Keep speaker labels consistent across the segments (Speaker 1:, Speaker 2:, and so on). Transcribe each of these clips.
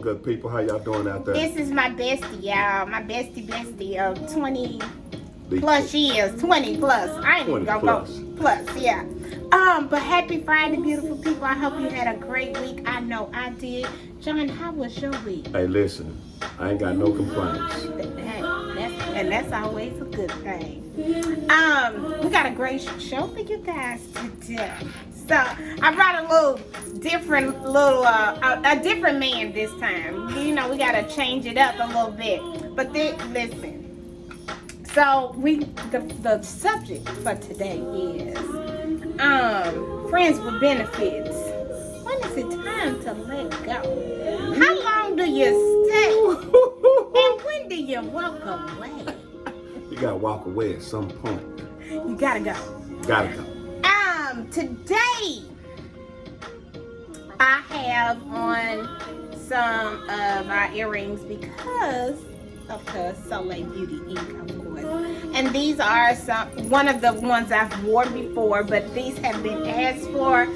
Speaker 1: good people. How y'all doing out there?
Speaker 2: This is my bestie, y'all. My bestie of 20 plus years. 20 plus. I ain't even gonna go plus, yeah. But happy Friday, beautiful people. I hope you had a great week. I know I did. John, how was your week?
Speaker 1: Hey, listen, I ain't got no complaints.
Speaker 2: Hey, that's always a good thing. We got a great show for you guys today. So I brought a different man this time. You know, we gotta change it up a little bit. But listen. So the subject for today is friends with benefits. When is it time to let go? How long do you stay? And when do you walk away?
Speaker 1: You gotta walk away at some point.
Speaker 2: You gotta go.
Speaker 1: Gotta go.
Speaker 2: Today I have on some of our earrings because of the Soleil Beauty Inc., of course. And these are one of the ones I've worn before, but these have been asked for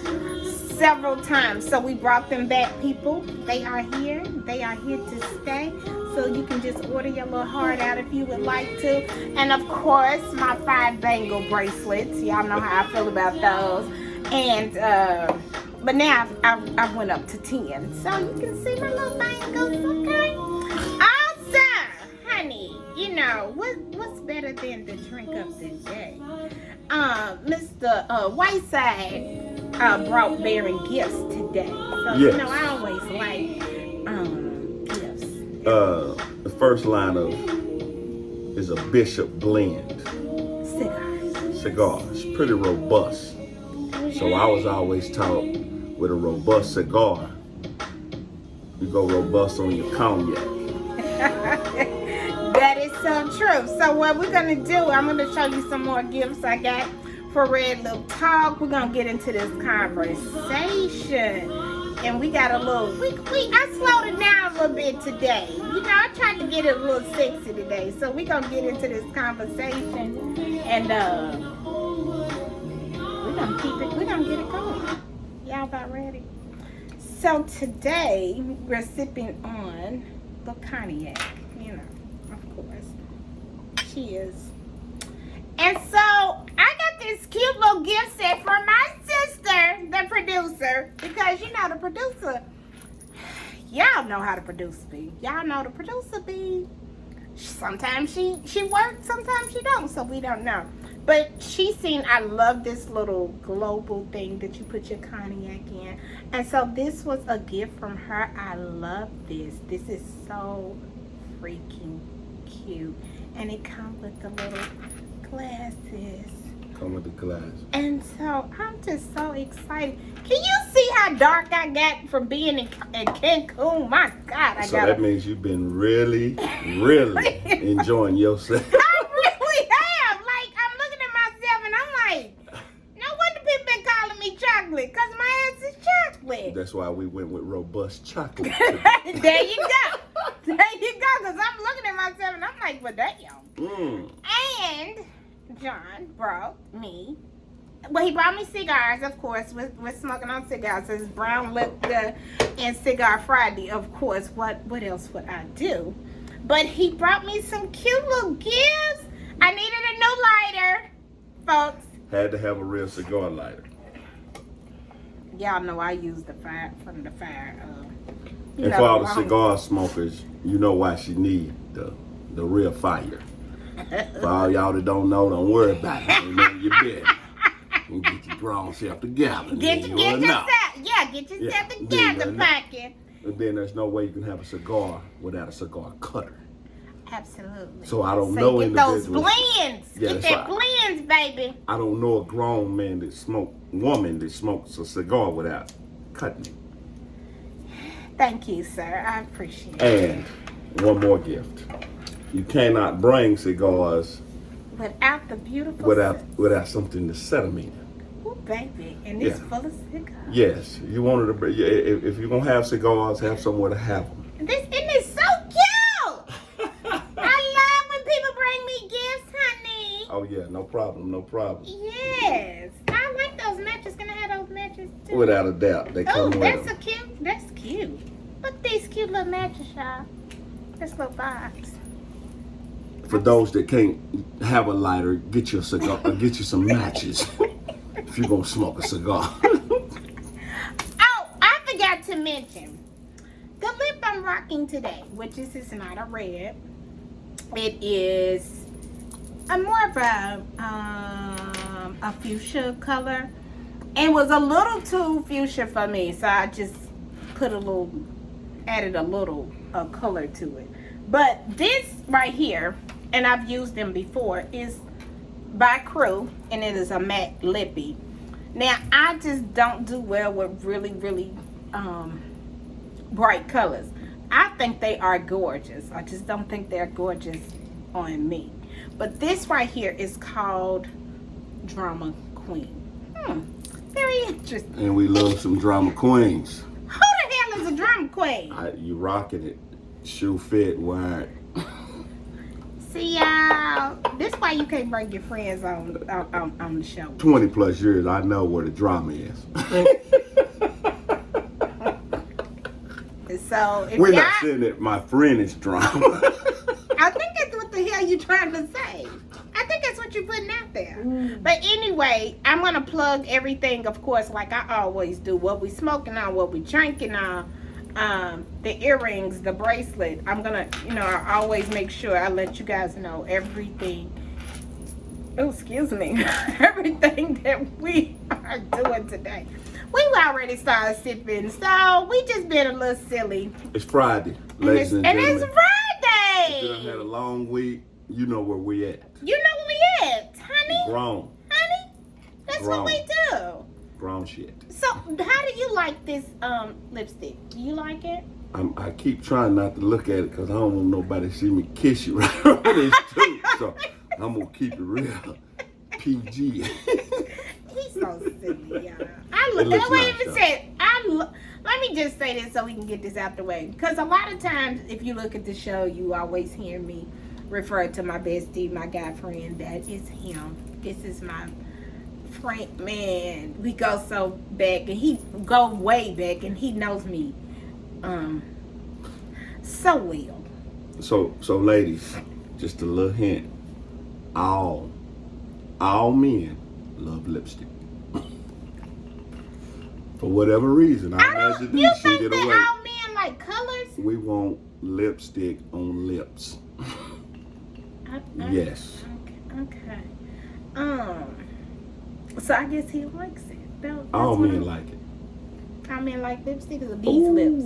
Speaker 2: several times. So we brought them back, people. They are here. They are here to stay. So you can just order your little heart out if you would like to. And of course, my 5 bangle bracelets. Y'all know how I feel about those. And but now I went up to 10. So you can see my little bangles, okay? Also, honey, you know, what's better than the drink of the day? Mr. Whiteside brought bearing gifts today. So,
Speaker 1: yes.
Speaker 2: You know, I always like gifts.
Speaker 1: The first line is a Bishop blend. Cigar. It's pretty robust. So I was always taught with a robust cigar, you go robust on your cognac.
Speaker 2: That is so true. So what we're going to do, I'm going to show you some more gifts I got for Red Lip Talk. We're going to get into this conversation. And we got a little, I slowed it down a little bit today. You know, I tried to get it a little sexy today. So we're going to get into this conversation. And we're going to get it going. Y'all about ready? So today, we're sipping on the cognac. You know, of course. Cheers. And so, I got this cute little gift set for my sister, the producer. Because, you know, the producer, y'all know how the producer be. Y'all know the producer be. Sometimes she works, sometimes she don't. So, we don't know. But she's seen, I love this little global thing that you put your cognac in. And so this was a gift from her. I love this. This is so freaking cute. And it comes with the little glasses.
Speaker 1: Come with the glass.
Speaker 2: And so I'm just so excited. Can you see how dark I got from being in Cancun? My God,
Speaker 1: So that means you've been really, really enjoying yourself.
Speaker 2: Chocolate, because my ass is chocolate.
Speaker 1: That's why we went with robust chocolate.
Speaker 2: There you go. There you go, because I'm looking at myself and I'm like, well, damn. And John brought me, he brought me cigars, of course. We're smoking on cigars. It's Brown Lip and Cigar Friday, of course. What else would I do? But he brought me some cute little gifts. I needed a new lighter, folks.
Speaker 1: Had to have a real cigar lighter.
Speaker 2: Y'all know I use the fire from the fire.
Speaker 1: And for all the cigar smokers, you know why she need the real fire. For all y'all that don't know, don't worry about it. Remember your bed. And get your grown self together.
Speaker 2: Get yourself together, Pocket.
Speaker 1: And then there's no way you can have a cigar without a cigar cutter.
Speaker 2: Absolutely.
Speaker 1: So I don't know individuals.
Speaker 2: Those blends.
Speaker 1: Yeah,
Speaker 2: get that blends, baby.
Speaker 1: I don't know a grown woman that smokes a cigar without cutting it.
Speaker 2: Thank you, sir. I appreciate it.
Speaker 1: And one more gift. You cannot bring cigars
Speaker 2: without the beautiful
Speaker 1: without something to set them in.
Speaker 2: Oh, baby. And it's full of cigars.
Speaker 1: Yes. You wanted to bring, if you're going to have cigars, have somewhere to have them.
Speaker 2: This is so cute. I love when people bring me gifts, honey.
Speaker 1: Oh, yeah. No problem. No problem.
Speaker 2: Yes. I like those matches. Can I have those matches too?
Speaker 1: Without a doubt. They come with them.
Speaker 2: That's cute. Look at these cute little matches, y'all. This little box.
Speaker 1: For those that can't have a lighter, get you a cigar, get you some matches if you're gonna smoke a cigar.
Speaker 2: Oh, I forgot to mention the lip I'm rocking today, which is not a red. It is a more of a fuchsia color. It was a little too fuchsia for me, so I just put added a little color to it. But this right here, and I've used them before, is by Crew, and it is a matte lippy. Now, I just don't do well with really, really bright colors. I think they are gorgeous. I just don't think they're gorgeous on me. But this right here is called Drama Queen. Very interesting.
Speaker 1: And we love some drama queens.
Speaker 2: Who the hell is a drama queen?
Speaker 1: You rocking it. Shoe fit, wide.
Speaker 2: See y'all. This why you can't bring your friends on the show.
Speaker 1: 20 plus years, I know where the drama is.
Speaker 2: So if
Speaker 1: We're
Speaker 2: y'all,
Speaker 1: not saying that my friend is drama.
Speaker 2: I think that's what the hell you trying to say. I think that's what you're putting out there. But anyway, I'm gonna plug everything, of course, like I always do. What we smoking on, what we drinking on, the earrings, the bracelet. I'm gonna, I always make sure I let you guys know everything. Oh, excuse me, everything that we are doing today. We've already started sipping, so we just been a little silly.
Speaker 1: It's Friday, ladies and
Speaker 2: And
Speaker 1: gentlemen.
Speaker 2: it's Friday.
Speaker 1: We done had a long week. You know where we at.
Speaker 2: You know where we at, honey?
Speaker 1: Grown.
Speaker 2: Honey? That's
Speaker 1: Grown.
Speaker 2: what we do.
Speaker 1: Grown shit.
Speaker 2: So, how do you like this lipstick? Do you like it?
Speaker 1: I keep trying not to look at it because I don't want nobody to see me kiss you right on this tooth. So I'm going to keep it real PG.
Speaker 2: He's so silly, y'all.
Speaker 1: It looks nice,
Speaker 2: Let me just say this so we can get this out the way. Because a lot of times, if you look at the show, you always hear me refer to my bestie, my guy friend. That is him. This is my friend, man. We go so back, and he go way back, and he knows me so well.
Speaker 1: So ladies, just a little hint. All men love lipstick. For whatever reason,
Speaker 2: You
Speaker 1: imagination
Speaker 2: think
Speaker 1: get
Speaker 2: that
Speaker 1: away.
Speaker 2: all men like colors?
Speaker 1: We want lipstick on lips. Yes.
Speaker 2: Okay. So I guess he likes it. That's
Speaker 1: All
Speaker 2: what
Speaker 1: men
Speaker 2: I'm-
Speaker 1: like it.
Speaker 2: All men like lipstick or these lips?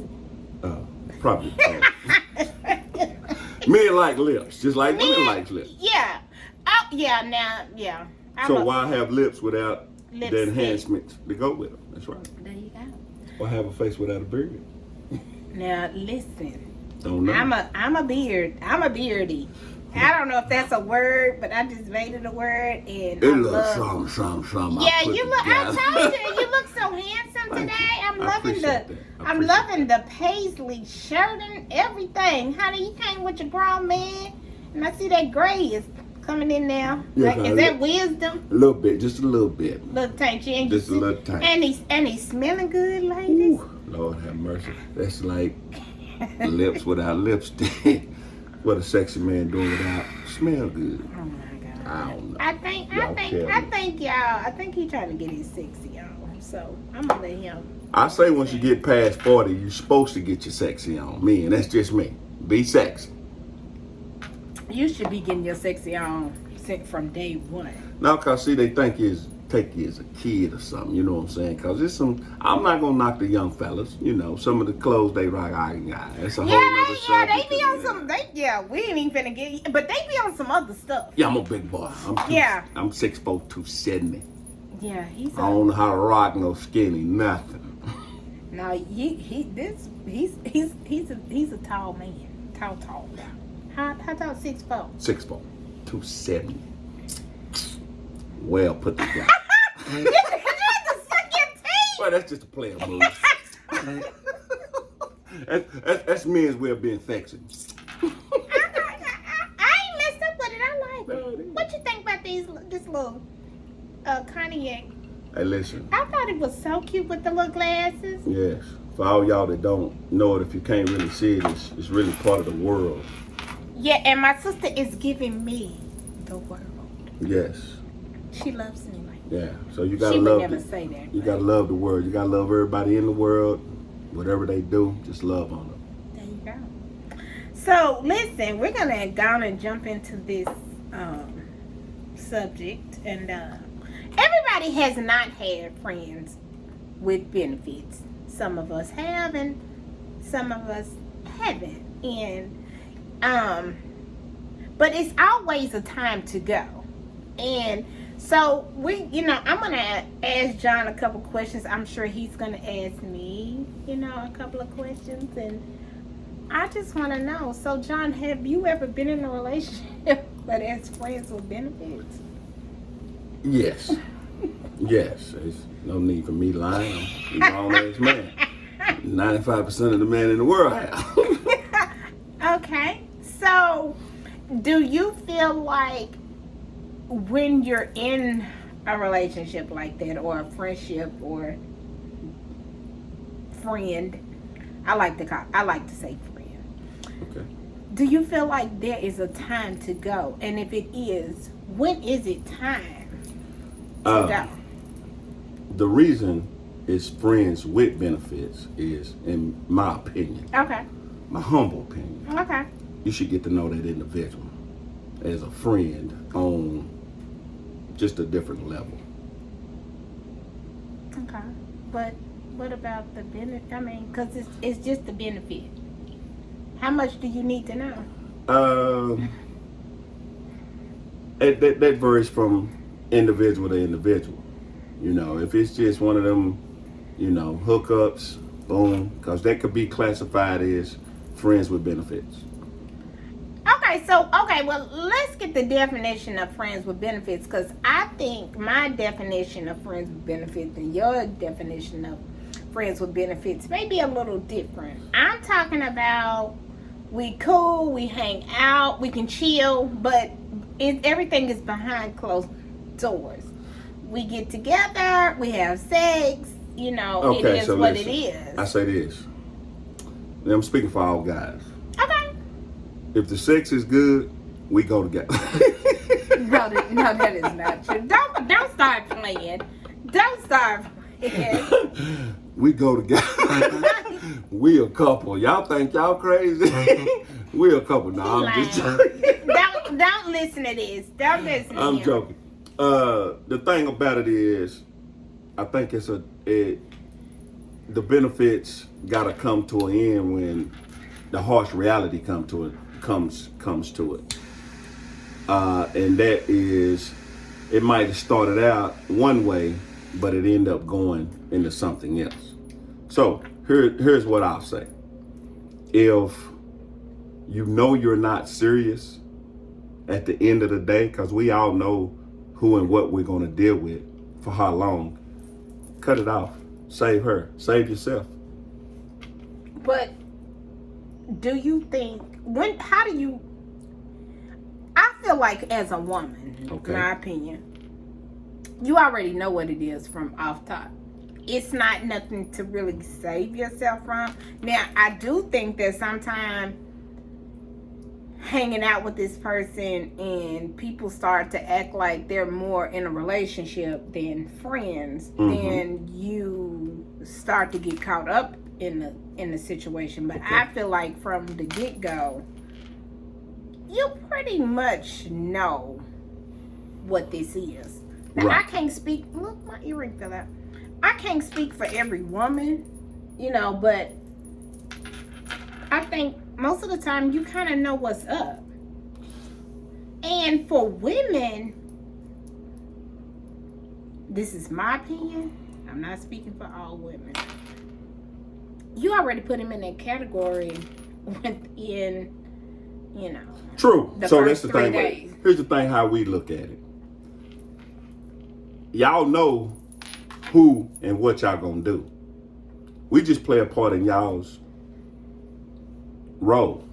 Speaker 1: Probably. Men like lips, just like women like lips.
Speaker 2: Yeah. Oh, yeah, now, yeah.
Speaker 1: So why have lips without the
Speaker 2: Lipstick.
Speaker 1: enhancements to go with them? That's right.
Speaker 2: There you go.
Speaker 1: Why have a face without a beard?
Speaker 2: Now, listen.
Speaker 1: Don't know.
Speaker 2: I'm a beardy. I don't know if that's a word, but I just made it a word, and
Speaker 1: It
Speaker 2: I
Speaker 1: looks
Speaker 2: love.
Speaker 1: some.
Speaker 2: Yeah, you look. I told you, you look so handsome
Speaker 1: Thank
Speaker 2: today.
Speaker 1: you.
Speaker 2: I'm
Speaker 1: I
Speaker 2: loving
Speaker 1: appreciate
Speaker 2: the.
Speaker 1: that. I
Speaker 2: I'm
Speaker 1: appreciate
Speaker 2: loving the paisley shirt and everything, honey. You came with your grown man, and I see that gray is coming in now.
Speaker 1: Yes,
Speaker 2: Like, is that wisdom?
Speaker 1: A little bit, just a little bit.
Speaker 2: Little tank change.
Speaker 1: Just a little tank.
Speaker 2: And he's smelling good, ladies.
Speaker 1: Ooh, Lord have mercy. That's like lips without lipstick. What a sexy man doing without smell good.
Speaker 2: Oh my God.
Speaker 1: I don't know.
Speaker 2: I think he's trying to get his sexy on. So I'm gonna let him.
Speaker 1: I say once you get past 40, you're supposed to get your sexy on. Me, and that's just me. Be sexy.
Speaker 2: You should be getting your sexy on from day one.
Speaker 1: Now, cause see, they think take you as a kid or something. You know what I'm saying? Cause it's I'm not gonna knock the young fellas. You know, some of the clothes they rock. It's a whole other subject.
Speaker 2: They be on some. We ain't even finna get. But they be on some other stuff.
Speaker 1: Yeah, I'm a big boy. I'm 6'4", 270.
Speaker 2: Yeah, he's.
Speaker 1: I don't know how to rock no skinny, nothing.
Speaker 2: No, he's a tall man. Tall. How tall? 6'4".
Speaker 1: 6'4", 270. Well put together.
Speaker 2: You have to suck your teeth.
Speaker 1: Well, that's just a player move. That's men's way of being sexy.
Speaker 2: I ain't messed up with it. I like
Speaker 1: No, it
Speaker 2: it.
Speaker 1: is.
Speaker 2: What you think about this little Kanye?
Speaker 1: Hey, listen.
Speaker 2: I thought it was so cute with the little glasses.
Speaker 1: Yes. For all y'all that don't know it, if you can't really see it, it's really part of the world.
Speaker 2: Yeah, and my sister is giving me the world.
Speaker 1: Yes.
Speaker 2: She loves me like
Speaker 1: that. Yeah. So you gotta
Speaker 2: she
Speaker 1: love.
Speaker 2: She would never say that.
Speaker 1: You gotta love the world. You gotta love everybody in the world. Whatever they do, just love on them.
Speaker 2: There you go. So listen, we're gonna go on and jump into this subject, and everybody has not had friends with benefits. Some of us have, and some of us haven't. And but it's always a time to go. And so I'm gonna ask John a couple questions. I'm sure he's gonna ask me, a couple of questions, and I just want to know. So, John, have you ever been in a relationship that has friends with benefits?
Speaker 1: Yes. Yes. There's no need for me lying. I'm a grown-ass man. 95% of the men in the world have.
Speaker 2: Okay. So, do you feel like when you're in a relationship like that, or a friendship, or friend, I like to say friend.
Speaker 1: Okay.
Speaker 2: Do you feel like there is a time to go? And if it is, when is it time to go?
Speaker 1: The reason it's friends with benefits is, in my opinion,
Speaker 2: Okay.
Speaker 1: my humble opinion,
Speaker 2: Okay.
Speaker 1: you should get to know that individual as a friend on just a different level.
Speaker 2: Okay. But what about the benefit? I mean, because it's just the benefit. How much do you need to know?
Speaker 1: That varies from individual to individual. If it's just one of them, hookups, boom, because that could be classified as friends with benefits.
Speaker 2: Okay, well, let's get the definition of friends with benefits, because I think my definition of friends with benefits and your definition of friends with benefits may be a little different. I'm talking about we cool, we hang out, we can chill, but everything is behind closed doors. We get together, we have sex, it is
Speaker 1: so
Speaker 2: what
Speaker 1: listen,
Speaker 2: it is.
Speaker 1: I say this. I'm speaking for all guys.
Speaker 2: Okay.
Speaker 1: If the sex is good, we go together.
Speaker 2: No, that is not true. Don't start playing. Don't start playing.
Speaker 1: We go together. We a couple. Y'all think y'all crazy? We a couple. No, I'm just joking.
Speaker 2: Don't listen to this. Don't listen to
Speaker 1: I'm
Speaker 2: him.
Speaker 1: joking. The thing about it is, I think the benefits gotta come to an end when the harsh reality comes to it. And that is, it might have started out one way, but it ended up going into something else. So here's what I'll say. If you're not serious at the end of the day, because we all know who and what we're going to deal with for how long, cut it off. Save her. Save yourself.
Speaker 2: But do you think, I feel like as a woman,
Speaker 1: Okay.
Speaker 2: my opinion, you already know what it is from off top. It's not nothing to really save yourself from. Now, I do think that sometimes hanging out with this person and people start to act like they're more in a relationship than friends, then you start to get caught up in the situation. But
Speaker 1: Okay.
Speaker 2: I feel like from the get-go, you pretty much know what this is. Now,
Speaker 1: Right.
Speaker 2: I can't speak. Look, my earring fell out. I can't speak for every woman, but I think most of the time you kind of know what's up. And for women, this is my opinion. I'm not speaking for all women. You already put him in that category within,
Speaker 1: True.
Speaker 2: the
Speaker 1: So
Speaker 2: first
Speaker 1: that's the
Speaker 2: 3
Speaker 1: thing.
Speaker 2: days.
Speaker 1: Here's the thing how we look at it. Y'all know who and what y'all gonna do. We just play a part in y'all's role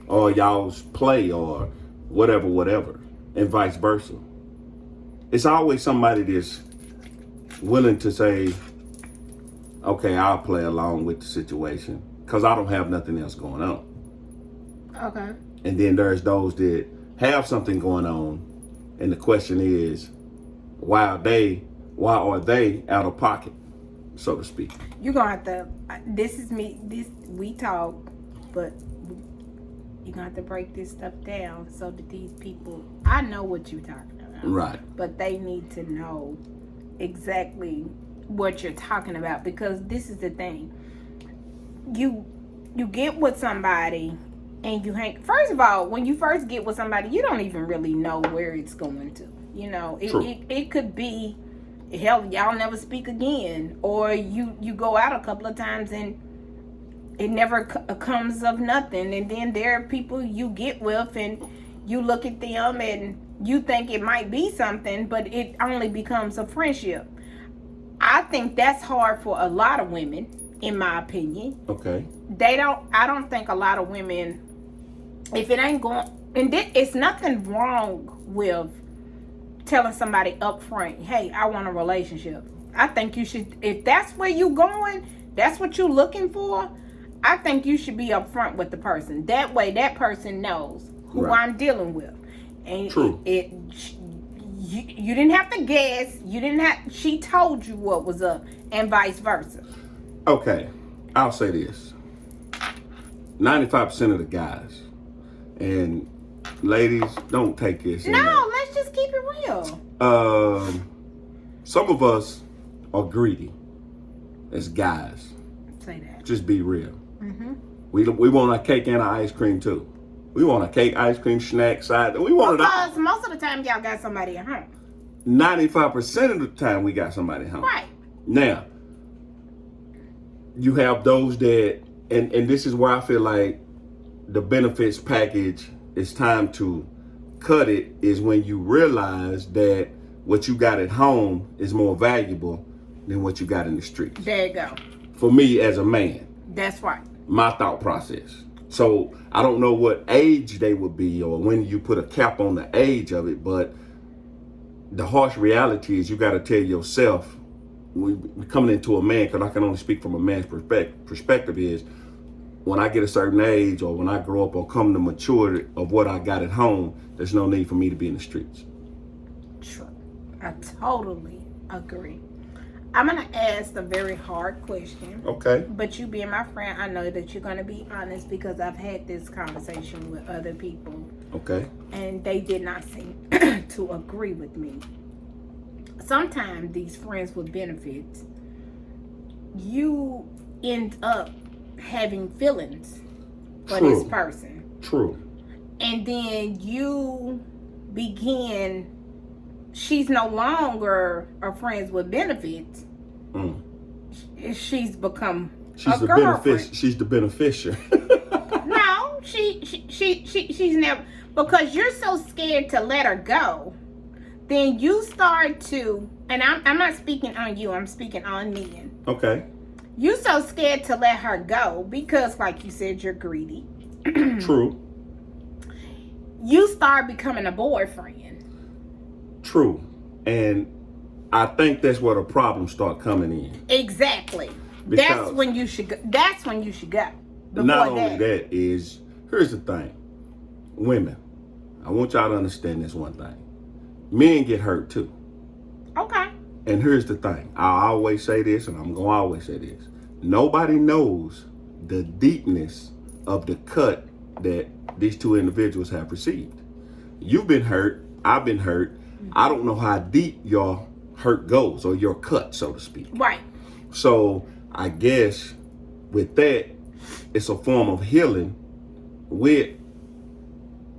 Speaker 1: or y'all's play or whatever, and vice versa. It's always somebody that's willing to say, okay, I'll play along with the situation because I don't have nothing else going on.
Speaker 2: Okay.
Speaker 1: And then there's those that have something going on, and the question is, why are they out of pocket, so to speak?
Speaker 2: You're gonna have to. We talk, but you're gonna have to break this stuff down so that these people. I know what you're talking about,
Speaker 1: Right?
Speaker 2: but they need to know exactly what you're talking about, because this is the thing. You get with somebody and you hang. First of all, when you first get with somebody, you don't even really know where it's going to. You know, it could be, hell, y'all never speak again, or you go out a couple of times and it never comes of nothing. And then there are people you get with and you look at them and you think it might be something, but it only becomes a friendship. I think that's hard for a lot of women, in my opinion.
Speaker 1: Okay.
Speaker 2: I don't think a lot of women, if it ain't going, and it's nothing wrong with telling somebody up front, hey, I want a relationship. I think you should, if that's where you going, that's what you're looking for, I think you should be upfront with the person. That way that person knows who I'm dealing with. And
Speaker 1: True.
Speaker 2: You didn't have to guess. She told you what was up, and vice versa.
Speaker 1: Okay, I'll say this. 95% of the guys, and ladies, don't take this.
Speaker 2: No, let's just keep it real.
Speaker 1: Some of us are greedy as guys.
Speaker 2: Say that.
Speaker 1: Just be real.
Speaker 2: Mm-hmm.
Speaker 1: We want a cake and an ice cream too. We want a cake, ice cream, snack, side. We want it all.
Speaker 2: Because most of the time y'all got somebody at home.
Speaker 1: 95% of the time we got somebody home.
Speaker 2: Right.
Speaker 1: Now, you have those that, and this is where I feel like the benefits package, it's time to cut it, is when you realize that what you got at home is more valuable than what you got in the streets.
Speaker 2: There you go.
Speaker 1: For me as a man.
Speaker 2: That's right.
Speaker 1: My thought process. So I don't know what age they would be or when you put a cap on the age of it, but the harsh reality is you got to tell yourself, we're coming into a man, because I can only speak from a man's perspective, is when I get a certain age or when I grow up or come to maturity of what I got at home, there's no need for me to be in the streets.
Speaker 2: True. I totally agree. I'm going to ask a very hard question.
Speaker 1: Okay.
Speaker 2: But you being my friend, I know that you're going to be honest, because I've had this conversation with other people.
Speaker 1: Okay.
Speaker 2: And they did not seem to agree with me. Sometimes these friends with benefits, you end up having feelings for this person.
Speaker 1: True.
Speaker 2: And then you begin, she's no longer a friends with benefits. She's become a girlfriend.
Speaker 1: She's the beneficiary.
Speaker 2: No, she's never, because you're so scared to let her go. Then you start to, and I'm not speaking on you, I'm speaking on men.
Speaker 1: Okay.
Speaker 2: You so scared to let her go because, like you said, you're greedy.
Speaker 1: True.
Speaker 2: You start becoming a boyfriend.
Speaker 1: True. And I think that's where the problems start coming in.
Speaker 2: Exactly.
Speaker 1: Because
Speaker 2: that's when you should go. That's when you should go.
Speaker 1: Not only that is, here's the thing. Women, I want y'all to understand this one thing. Men get hurt too.
Speaker 2: Okay.
Speaker 1: And here's the thing. I always say this, and I'm going to always say this. Nobody knows the deepness of the cut that these two individuals have received. You've been hurt. I've been hurt. I don't know how deep your hurt goes, or your cut, so to speak.
Speaker 2: Right.
Speaker 1: So I guess with that, it's a form of healing with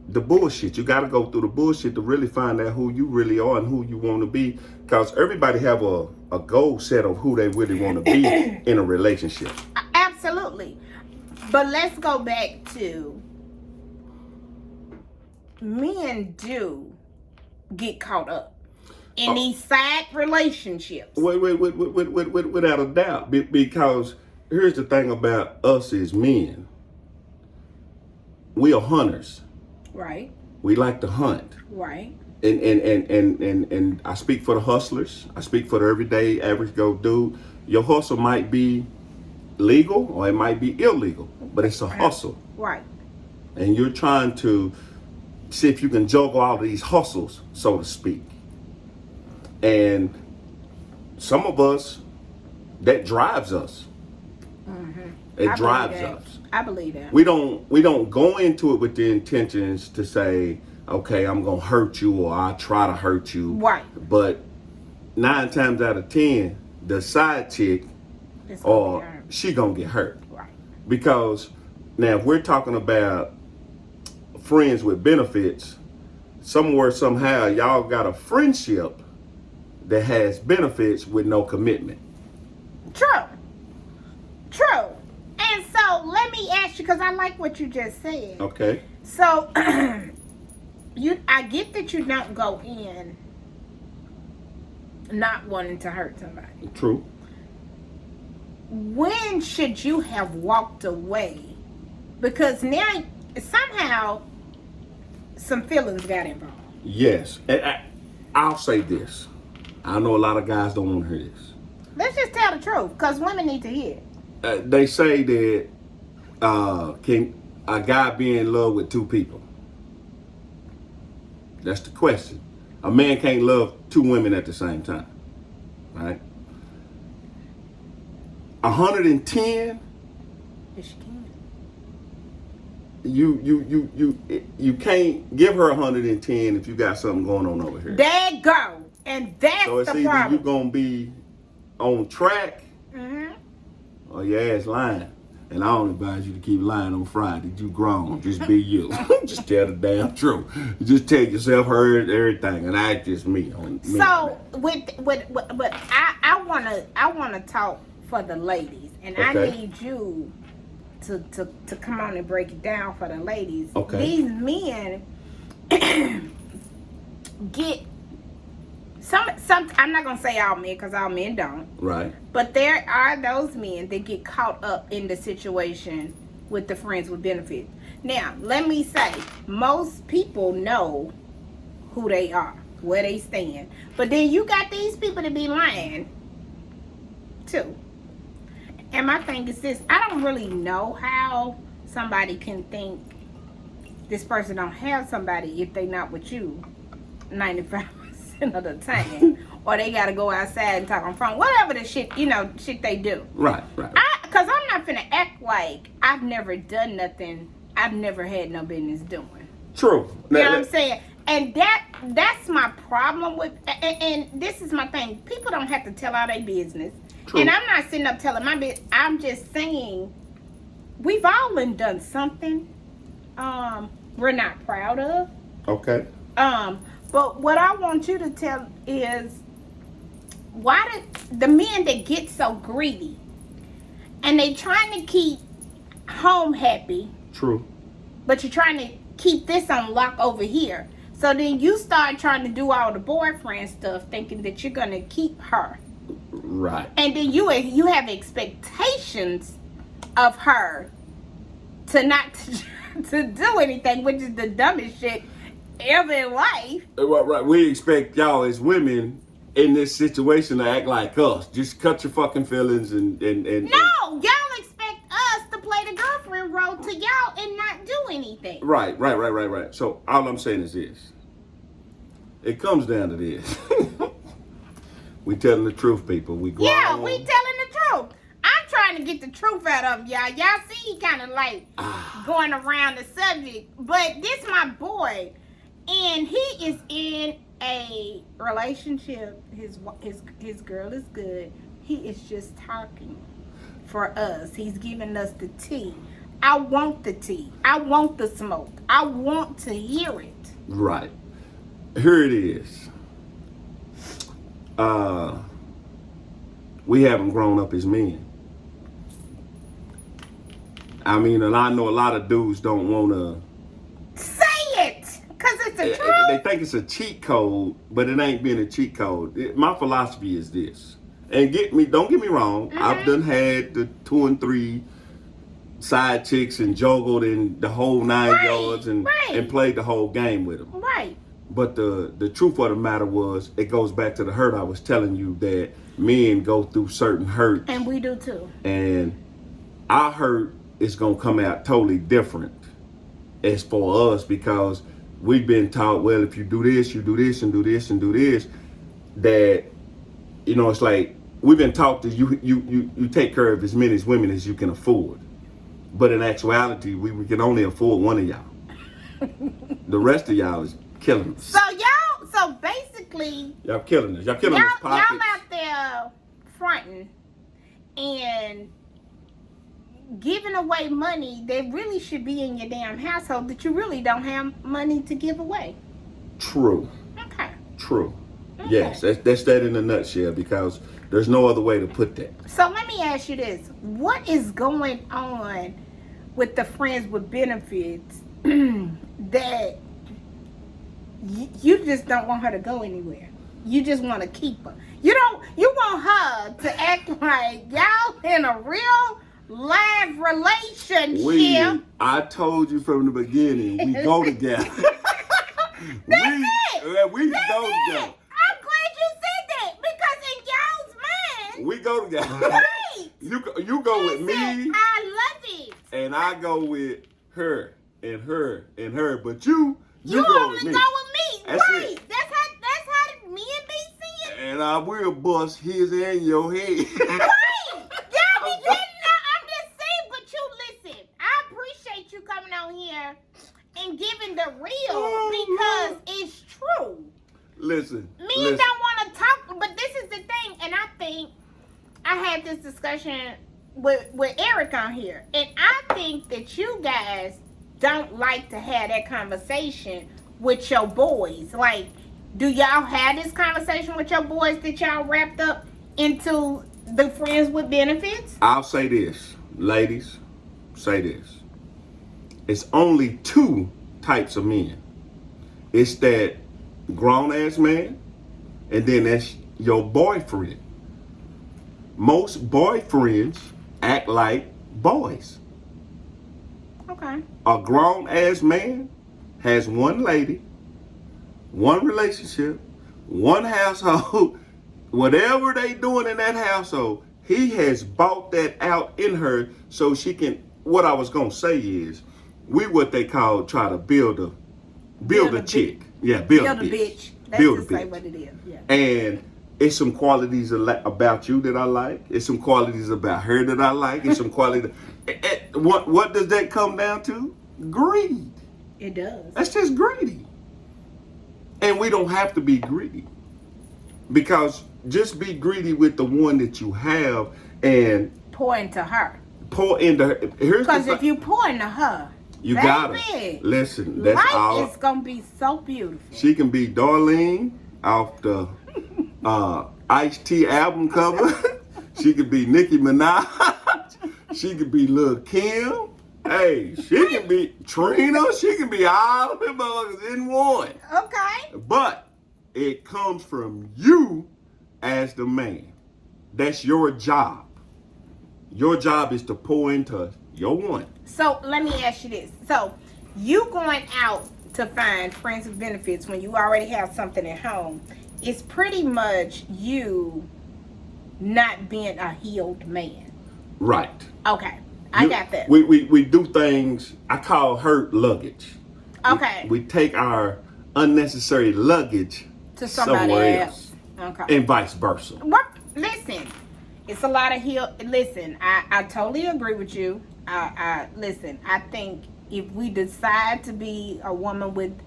Speaker 1: the bullshit. You got to go through the bullshit to really find out who you really are and who you want to be. Because everybody have a goal set of who they really want to be in a relationship.
Speaker 2: Absolutely. But let's go back to, men do get caught up in these side relationships.
Speaker 1: Without a doubt. Because here's the thing about us as men. We are hunters.
Speaker 2: Right.
Speaker 1: We like to hunt.
Speaker 2: Right.
Speaker 1: And I speak for the hustlers. I speak for the everyday average Joe dude. Your hustle might be legal or it might be illegal, but it's a hustle.
Speaker 2: Right.
Speaker 1: And you're trying to see if you can juggle all of these hustles, so to speak. And some of us, that drives us. It drives us.
Speaker 2: I believe that.
Speaker 1: We don't go into it with the intentions to say, okay, I'm gonna hurt you or I try to hurt you.
Speaker 2: Right.
Speaker 1: But 9 times out of 10, the side chick she gonna get hurt.
Speaker 2: Right.
Speaker 1: Because now if we're talking about friends with benefits, somewhere somehow y'all got a friendship that has benefits with no commitment.
Speaker 2: True. And so let me ask you, because I like what you just said.
Speaker 1: Okay.
Speaker 2: So I get that you don't go in not wanting to hurt somebody.
Speaker 1: True.
Speaker 2: When should you have walked away? Because now somehow some feelings got involved.
Speaker 1: Yes. And I'll say this. I know a lot of guys don't want to hear this.
Speaker 2: Let's just tell the truth, because women need to hear it.
Speaker 1: They say that can a guy be in love with 2 people? That's the question. A man can't love 2 women at the same time, right? 110.
Speaker 2: Yes, she can.
Speaker 1: You can't give her 110 if you got something going on over here.
Speaker 2: There you go, and that's
Speaker 1: So it's
Speaker 2: the
Speaker 1: either
Speaker 2: problem.
Speaker 1: you gonna be on track or your ass lying. And I don't advise you to keep lying on Friday. You grown. Just be you. Just tell the damn truth. Just tell yourself everything, and that's just me.
Speaker 2: So but I wanna talk for the ladies, and I need you to come on and break it down for the ladies.
Speaker 1: Okay.
Speaker 2: These men get some. I'm not gonna say all men, because all men don't.
Speaker 1: Right.
Speaker 2: But there are those men that get caught up in the situation with the friends with benefits. Now, let me say, most people know who they are, where they stand. But then you got these people that be lying, too. And my thing is this, I don't really know how somebody can think this person don't have somebody if they not with you 95% of the time. Or they got to go outside and talk on phone. Whatever the shit, shit they do.
Speaker 1: Right.
Speaker 2: Because I'm not finna act like I've never done nothing I've never had no business doing.
Speaker 1: True.
Speaker 2: You know what I'm saying? And that's my problem with, and this is my thing. People don't have to tell all their business. True. And I'm not sitting up telling my business. I'm just saying, we've all done something we're not proud of.
Speaker 1: Okay.
Speaker 2: But what I want you to tell is, why did the men that get so greedy and they trying to keep home happy?
Speaker 1: True.
Speaker 2: But you're trying to keep this on lock over here. So then you start trying to do all the boyfriend stuff, thinking that you're gonna keep her.
Speaker 1: Right.
Speaker 2: And then you have expectations of her to not to do anything, which is the dumbest shit ever in life.
Speaker 1: Right. We expect y'all as women in this situation to act like us. Just cut your fucking feelings and
Speaker 2: No, y'all expect us to play the girlfriend role to y'all and not do anything.
Speaker 1: Right. So all I'm saying is this. It comes down to this. We telling the truth, people. We grown.
Speaker 2: Yeah, we telling the truth. I'm trying to get the truth out of y'all. Y'all see, he kind of like going around the subject. But this my boy, and he is in a relationship. His girl is good. He is just talking for us. He's giving us the tea. I want the tea. I want the smoke. I want to hear it.
Speaker 1: Right. Here it is. We haven't grown up as men. I mean, and I know a lot of dudes don't want to
Speaker 2: say it, because it's a truth.
Speaker 1: They think it's a cheat code, but it ain't been a cheat code. My philosophy is this, and don't get me wrong. I've done had the 2 and 3 side chicks and juggled in the whole 9 yards and played the whole game with them.
Speaker 2: Right.
Speaker 1: But the truth of the matter was, it goes back to the hurt I was telling you, that men go through certain hurts.
Speaker 2: And we do too.
Speaker 1: And our hurt is going to come out totally different as for us, because we've been taught, well, if you do this, you do this, and do this, and do this, that, you know, it's like we've been taught that you take care of as many women as you can afford. But in actuality, we can only afford one of y'all. The rest of y'all is killing us.
Speaker 2: So basically,
Speaker 1: y'all killing us. Y'all killing us pockets.
Speaker 2: Y'all out there fronting and giving away money that really should be in your damn household that you really don't have money to give away.
Speaker 1: True.
Speaker 2: Okay.
Speaker 1: True.
Speaker 2: Okay.
Speaker 1: Yes, that's that in a nutshell, because there's no other way to put that.
Speaker 2: So let me ask you this. What is going on with the friends with benefits that you just don't want her to go anywhere? You just want to keep her. You want her to act like y'all in a real live relationship.
Speaker 1: I told you from the beginning, we go together. We go together.
Speaker 2: I'm glad you said that, because in y'all's mind,
Speaker 1: we go together.
Speaker 2: Right.
Speaker 1: You go with me.
Speaker 2: I love it.
Speaker 1: And I go with her and her and her. But you go
Speaker 2: only
Speaker 1: with me.
Speaker 2: go with me.
Speaker 1: That's
Speaker 2: right.
Speaker 1: it.
Speaker 2: That's how me and B see it.
Speaker 1: And I will bust his and your head.
Speaker 2: Right. Y'all be getting I'm just saying, but you listen. I appreciate you coming on here and giving the real, because it's true.
Speaker 1: Listen.
Speaker 2: Men don't want to talk, but this is the thing, and I think I had this discussion with Eric on here, and I think that you guys don't like to have that conversation with your boys. Like, do y'all have this conversation with your boys that y'all wrapped up into the friends with benefits?
Speaker 1: I'll say this, ladies, say this. It's only two types of men. It's that grown-ass man, and then that's your boyfriend. Most boyfriends act like boys.
Speaker 2: Okay.
Speaker 1: A grown-ass man has one lady, one relationship, one household. Whatever they doing in that household, he has bought that out in her so she can, what I was going to say is, we what they call try to build a chick. Yeah, build a bitch.
Speaker 2: Build a bitch. Say what it is. Yeah.
Speaker 1: And it's some qualities about you that I like. It's some qualities about her that I like. It's some qualities. What does that come down to? Greed.
Speaker 2: It does.
Speaker 1: That's just greedy. And we don't have to be greedy, because just be greedy with the one that you have and
Speaker 2: pour into her.
Speaker 1: Pour into her.
Speaker 2: Because if you pour into her,
Speaker 1: you gotta listen. That's
Speaker 2: life is gonna be so beautiful.
Speaker 1: She can be Darlene off the Ice-T album cover. She could be Nicki Minaj. She could be Lil' Kim. Hey, she can be Trina. She can be all of them motherfuckers in one.
Speaker 2: Okay.
Speaker 1: But it comes from you as the man. That's your job. Your job is to pour into your one.
Speaker 2: So let me ask you this. So you going out to find friends with benefits when you already have something at home, it's pretty much you not being a healed man.
Speaker 1: Right.
Speaker 2: Okay. I got that.
Speaker 1: We do things, I call hurt luggage.
Speaker 2: Okay.
Speaker 1: We take our unnecessary luggage
Speaker 2: to somebody else. Okay.
Speaker 1: And vice versa.
Speaker 2: What? Listen, it's a lot of Listen, I totally agree with you. Listen, I think if we decide to be a woman with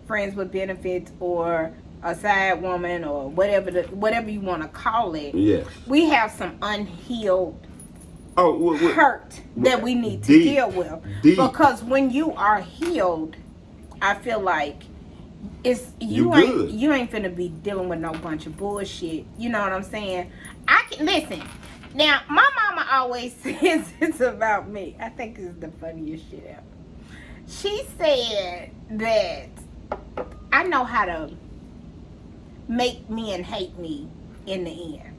Speaker 2: friends with benefits, or a side woman, or whatever you want to call it,
Speaker 1: yes, we
Speaker 2: have some unhealed hurt that we need to deal with. Because when you are healed, I feel like you ain't finna be dealing with no bunch of bullshit. You know what I'm saying? I can listen. Now, my mama always says this about me. I think this is the funniest shit ever. She said that I know how to make men hate me in the end.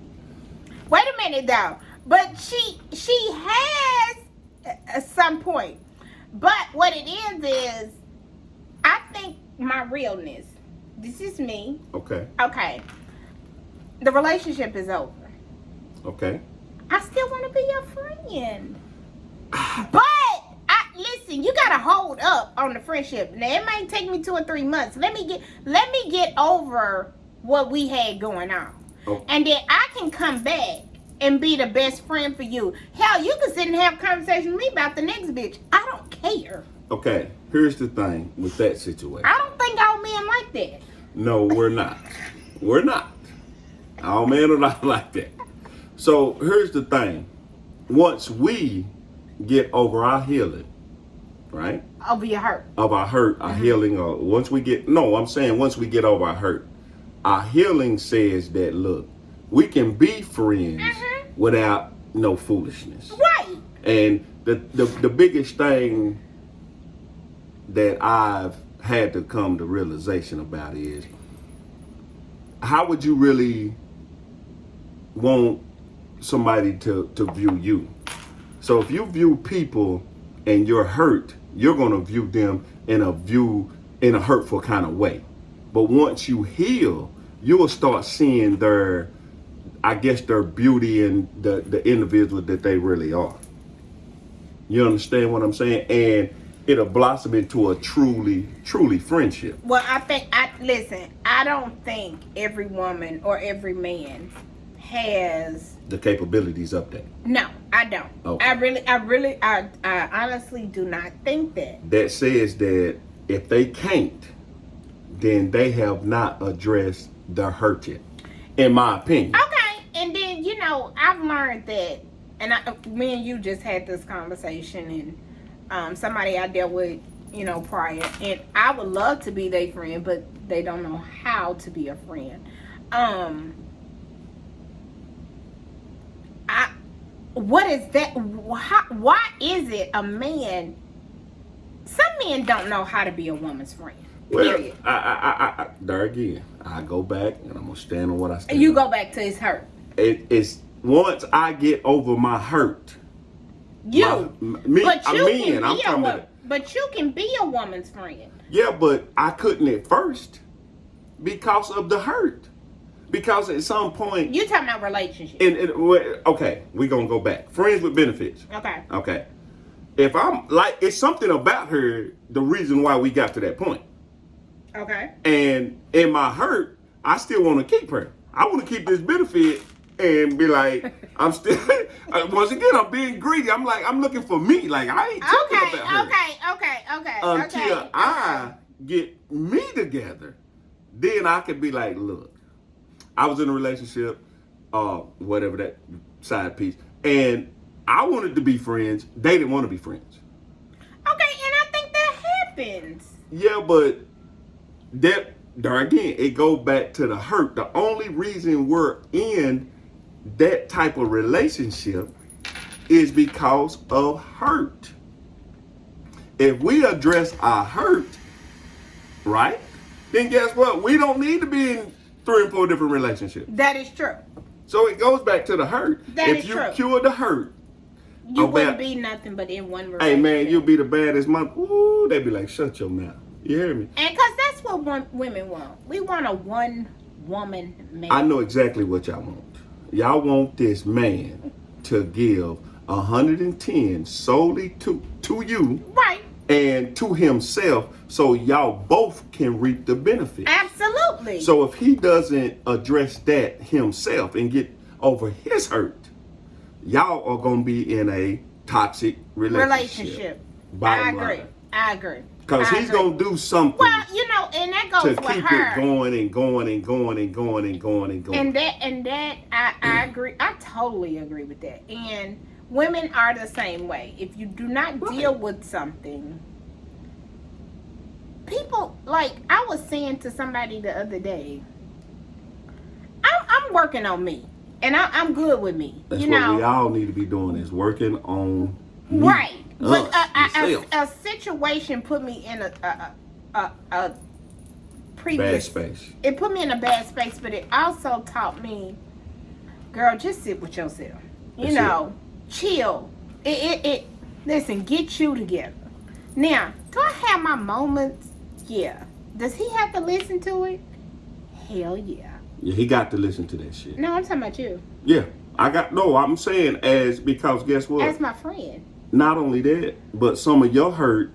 Speaker 2: Wait a minute though. But she has some point. But what it is I think my realness. This is me.
Speaker 1: Okay.
Speaker 2: Okay. The relationship is over.
Speaker 1: Okay.
Speaker 2: I still want to be your friend. But listen, you gotta hold up on the friendship. Now it might take me 2 or 3 months. Let me get over what we had going on, and then I can come back and be the best friend for you. Hell, you can sit and have a conversation with me about the next bitch. I don't care.
Speaker 1: Okay, here's the thing with that situation.
Speaker 2: I don't think all men like that.
Speaker 1: No, we're not. We're not. All men are not like that. So here's the thing. Once we get over our healing, right?
Speaker 2: Over your hurt.
Speaker 1: Of our hurt, our healing, or once we get over our hurt, our healing says that, look, we can be friends without no foolishness.
Speaker 2: Right.
Speaker 1: And the biggest thing that I've had to come to realization about is, how would you really want somebody to view you? So if you view people and you're hurt, you're going to view them in a hurtful kind of way. But once you heal, you will start seeing their beauty and the individual that they really are. You understand what I'm saying? And it'll blossom into a truly friendship.
Speaker 2: Well, I don't think every woman or every man has
Speaker 1: the capabilities of that.
Speaker 2: No, I don't. Okay. I honestly do not think that. That
Speaker 1: says that if they can't, then they have not addressed the hurt yet, in my opinion.
Speaker 2: Okay, and then I've learned that, and me and you just had this conversation, and somebody I dealt with, prior, and I would love to be their friend, but they don't know how to be a friend. What is that? Why is it a man? Some men don't know how to be a woman's friend. Period.
Speaker 1: Well, there again, I go back and I'm gonna stand on what I stand.
Speaker 2: And you go back to his hurt.
Speaker 1: It's once I get over my hurt.
Speaker 2: But you can be a woman's friend.
Speaker 1: Yeah, but I couldn't at first because of the hurt. Because at some point...
Speaker 2: You're talking about relationships.
Speaker 1: Okay, we're going to go back. Friends with benefits. Okay. If I'm like... It's something about her, the reason why we got to that point.
Speaker 2: Okay.
Speaker 1: And in my hurt, I still want to keep her. I want to keep this benefit and be like, I'm still... once again, I'm being greedy. I'm like, I'm looking for me. Like, I ain't talking about her. Until I get me together, then I can be like, look. I was in a relationship, whatever that side piece, and I wanted to be friends. They didn't want to be friends.
Speaker 2: Okay, and I think that happens.
Speaker 1: Yeah, but there again, it goes back to the hurt. The only reason we're in that type of relationship is because of hurt. If we address our hurt, right, then guess what? We don't need to be in 3 and 4 different relationships.
Speaker 2: That is true.
Speaker 1: So it goes back to the hurt. If you cure the hurt,
Speaker 2: you wouldn't be nothing but in one relationship.
Speaker 1: Hey man, you'll be the baddest mother. Ooh, they be like, shut your mouth. You hear me?
Speaker 2: And because that's what women want. We want a one-woman man.
Speaker 1: I know exactly what y'all want. Y'all want this man to give 110 solely to you.
Speaker 2: Right.
Speaker 1: And to himself, so y'all both can reap the benefits.
Speaker 2: Absolutely.
Speaker 1: So if he doesn't address that himself and get over his hurt, y'all are going to be in a toxic relationship.
Speaker 2: I agree.
Speaker 1: Because he's going to do something.
Speaker 2: Well, and that goes
Speaker 1: to
Speaker 2: with
Speaker 1: keep
Speaker 2: her.
Speaker 1: it going and going and going and going and going and going.
Speaker 2: And that, I agree. I totally agree with that. And women are the same way. If you do not deal with something, people, like I was saying to somebody the other day, I'm working on me, and I'm good with me.
Speaker 1: That's what we all need to be doing, is working on me.
Speaker 2: Right. But a situation put me in a previous
Speaker 1: bad space.
Speaker 2: It put me in a bad space, but it also taught me, girl, just sit with yourself. Chill. Listen, get you together. Now, do I have my moments? Yeah. Does he have to listen to it? Hell yeah.
Speaker 1: Yeah, he got to listen to that shit.
Speaker 2: No, I'm talking about you.
Speaker 1: Yeah. I'm saying because guess what?
Speaker 2: As my friend.
Speaker 1: Not only that, but some of your hurt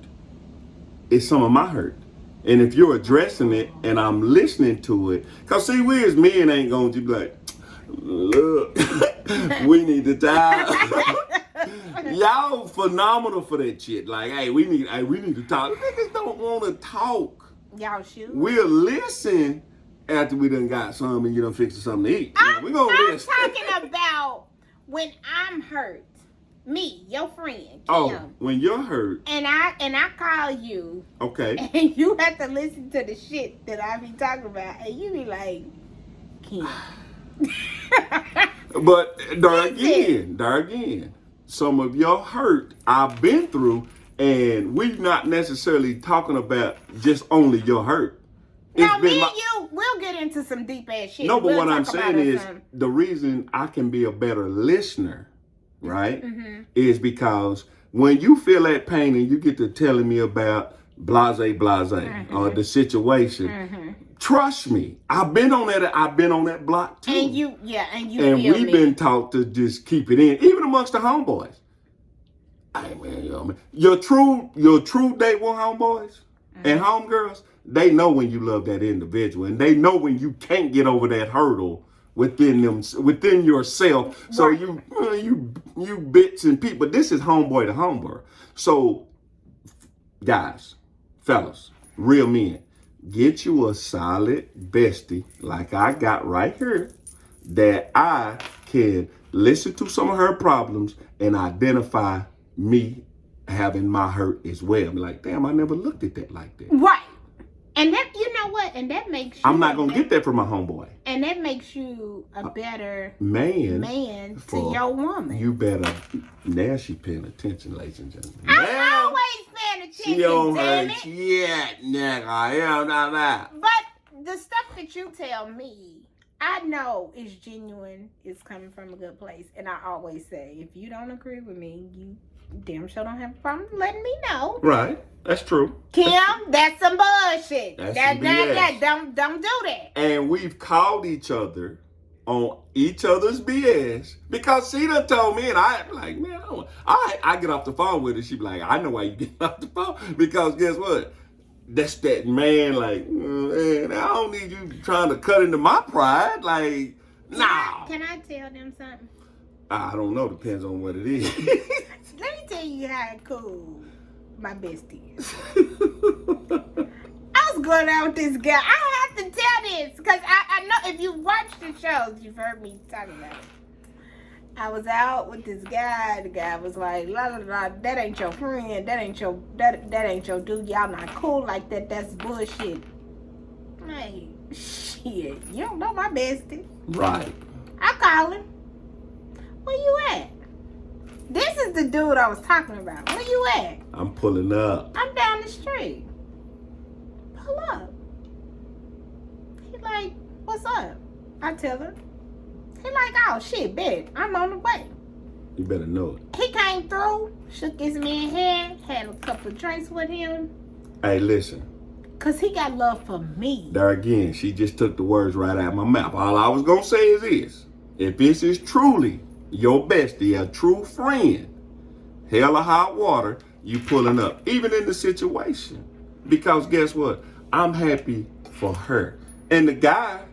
Speaker 1: is some of my hurt. And if you're addressing it and I'm listening to it, because see, we as men ain't going to be like, look, we need to die. Y'all phenomenal for that shit. Like, hey, we need to talk. Niggas don't want to talk.
Speaker 2: Y'all should.
Speaker 1: We'll listen after we done got some and you done fixed something to eat.
Speaker 2: I'm
Speaker 1: listen.
Speaker 2: talking about when I'm hurt. Me, your friend, Kim.
Speaker 1: Oh, when you're hurt.
Speaker 2: And I call you.
Speaker 1: Okay.
Speaker 2: And you have to listen to the shit that I be talking about. And you be like, Kim.
Speaker 1: But there again, some of your hurt I've been through, and we're not necessarily talking about just only your hurt.
Speaker 2: Now, me and you, we'll get into some deep ass shit.
Speaker 1: No, but what I'm saying is the reason I can be a better listener, right, is because when you feel that pain and you get to telling me about blase, or the situation, trust me, I've been on that block too. And we've been taught to just keep it in, even amongst the homeboys. Hey man, your true day one homeboys and homegirls, they know when you love that individual, and they know when you can't get over that hurdle within yourself. Right. So you bits and people. But this is homeboy to homeboy. So guys, fellas, real men, get you a solid bestie like I got right here that I can listen to some of her problems and identify me having my hurt as well. I'm like, damn, I never looked at that like that.
Speaker 2: Right. And that, you know what? And that makes you...
Speaker 1: I'm not going to get that from my homeboy.
Speaker 2: And that makes you a better
Speaker 1: man
Speaker 2: to your woman.
Speaker 1: You better... Now she paying attention, ladies and gentlemen.
Speaker 2: I'm always paying attention,
Speaker 1: she on
Speaker 2: damn
Speaker 1: her
Speaker 2: it.
Speaker 1: shit, nigga. Yeah, not.
Speaker 2: But the stuff that you tell me, I know is genuine. It's coming from a good place. And I always say, if you don't agree with me, you damn sure don't have a problem letting me know.
Speaker 1: Right. That's true.
Speaker 2: Kim, that's some bullshit.
Speaker 1: That's some BS.
Speaker 2: Don't do that.
Speaker 1: And we've called each other on each other's BS because she done told me, and I like, man, I get off the phone with her. She be like, I know why you get off the phone, because guess what? That's that man, like, man, I don't need you trying to cut into my pride. Like, nah.
Speaker 2: Can I tell them something?
Speaker 1: I don't know. Depends on what it is.
Speaker 2: Let me tell you how cool my bestie is. I was going out with this guy. I have to tell this because I know if you watch the shows, you've heard me talk about it. I was out with this guy. The guy was like, la la la, that ain't your friend. That ain't your dude. Y'all not cool like that. That's bullshit. Hey, shit. You don't know my bestie.
Speaker 1: Right.
Speaker 2: I call him. Where you at? This is the dude I was talking about. Where you at?
Speaker 1: I'm pulling up.
Speaker 2: I'm down the street. Pull up. He like, what's up? I tell her. He like, oh shit, bet. I'm on the way.
Speaker 1: You better know it.
Speaker 2: He came through, shook his man hand, had a couple of drinks with him.
Speaker 1: Hey, listen.
Speaker 2: Cause he got love for me.
Speaker 1: There again, she just took the words right out of my mouth. All I was gonna say is this. If this is truly your bestie, a true friend, hell or hot water, you pulling up, even in the situation. Because guess what? I'm happy for her. And the guy,